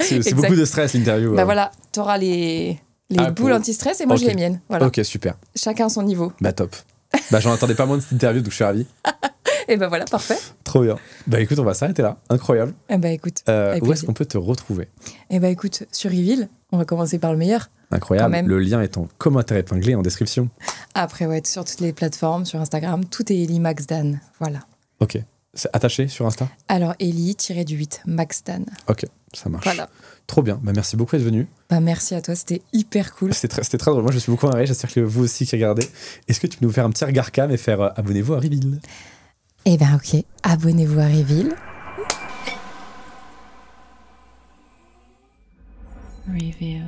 C'est Exact. beaucoup de stress l'interview. Bah voilà. T'auras les boules anti-stress et moi j'ai Ok. les miennes. Voilà. Ok, super. Chacun son niveau. Bah top. Bah j'en attendais pas moins de cette interview, donc je suis ravi. Et bah voilà, parfait. Trop bien. Bah écoute, on va s'arrêter là. Incroyable. Eh bah écoute. Où avec est-ce plaisir. qu'on peut te retrouver? Eh bah écoute, sur Reveal, on va commencer par le meilleur. Quand Incroyable. même. Le lien est en commentaire épinglé en description. Après, ouais, sur toutes les plateformes, sur Instagram, tout est Ellie Maxdan. Voilà. Ok. C'est attaché sur Insta? Alors, Ellie-du-8 Maxdan. Ok, ça marche. Voilà. Trop bien. Bah merci beaucoup d'être venu. Bah merci à toi, c'était hyper cool. C'était très drôle. Moi, je suis beaucoup marré. J'espère que vous aussi qui regardez. Est-ce que tu peux nous faire un petit regard cam et faire abonnez-vous à Reveal? Eh ben ok, abonnez-vous à Reveal. Reveal.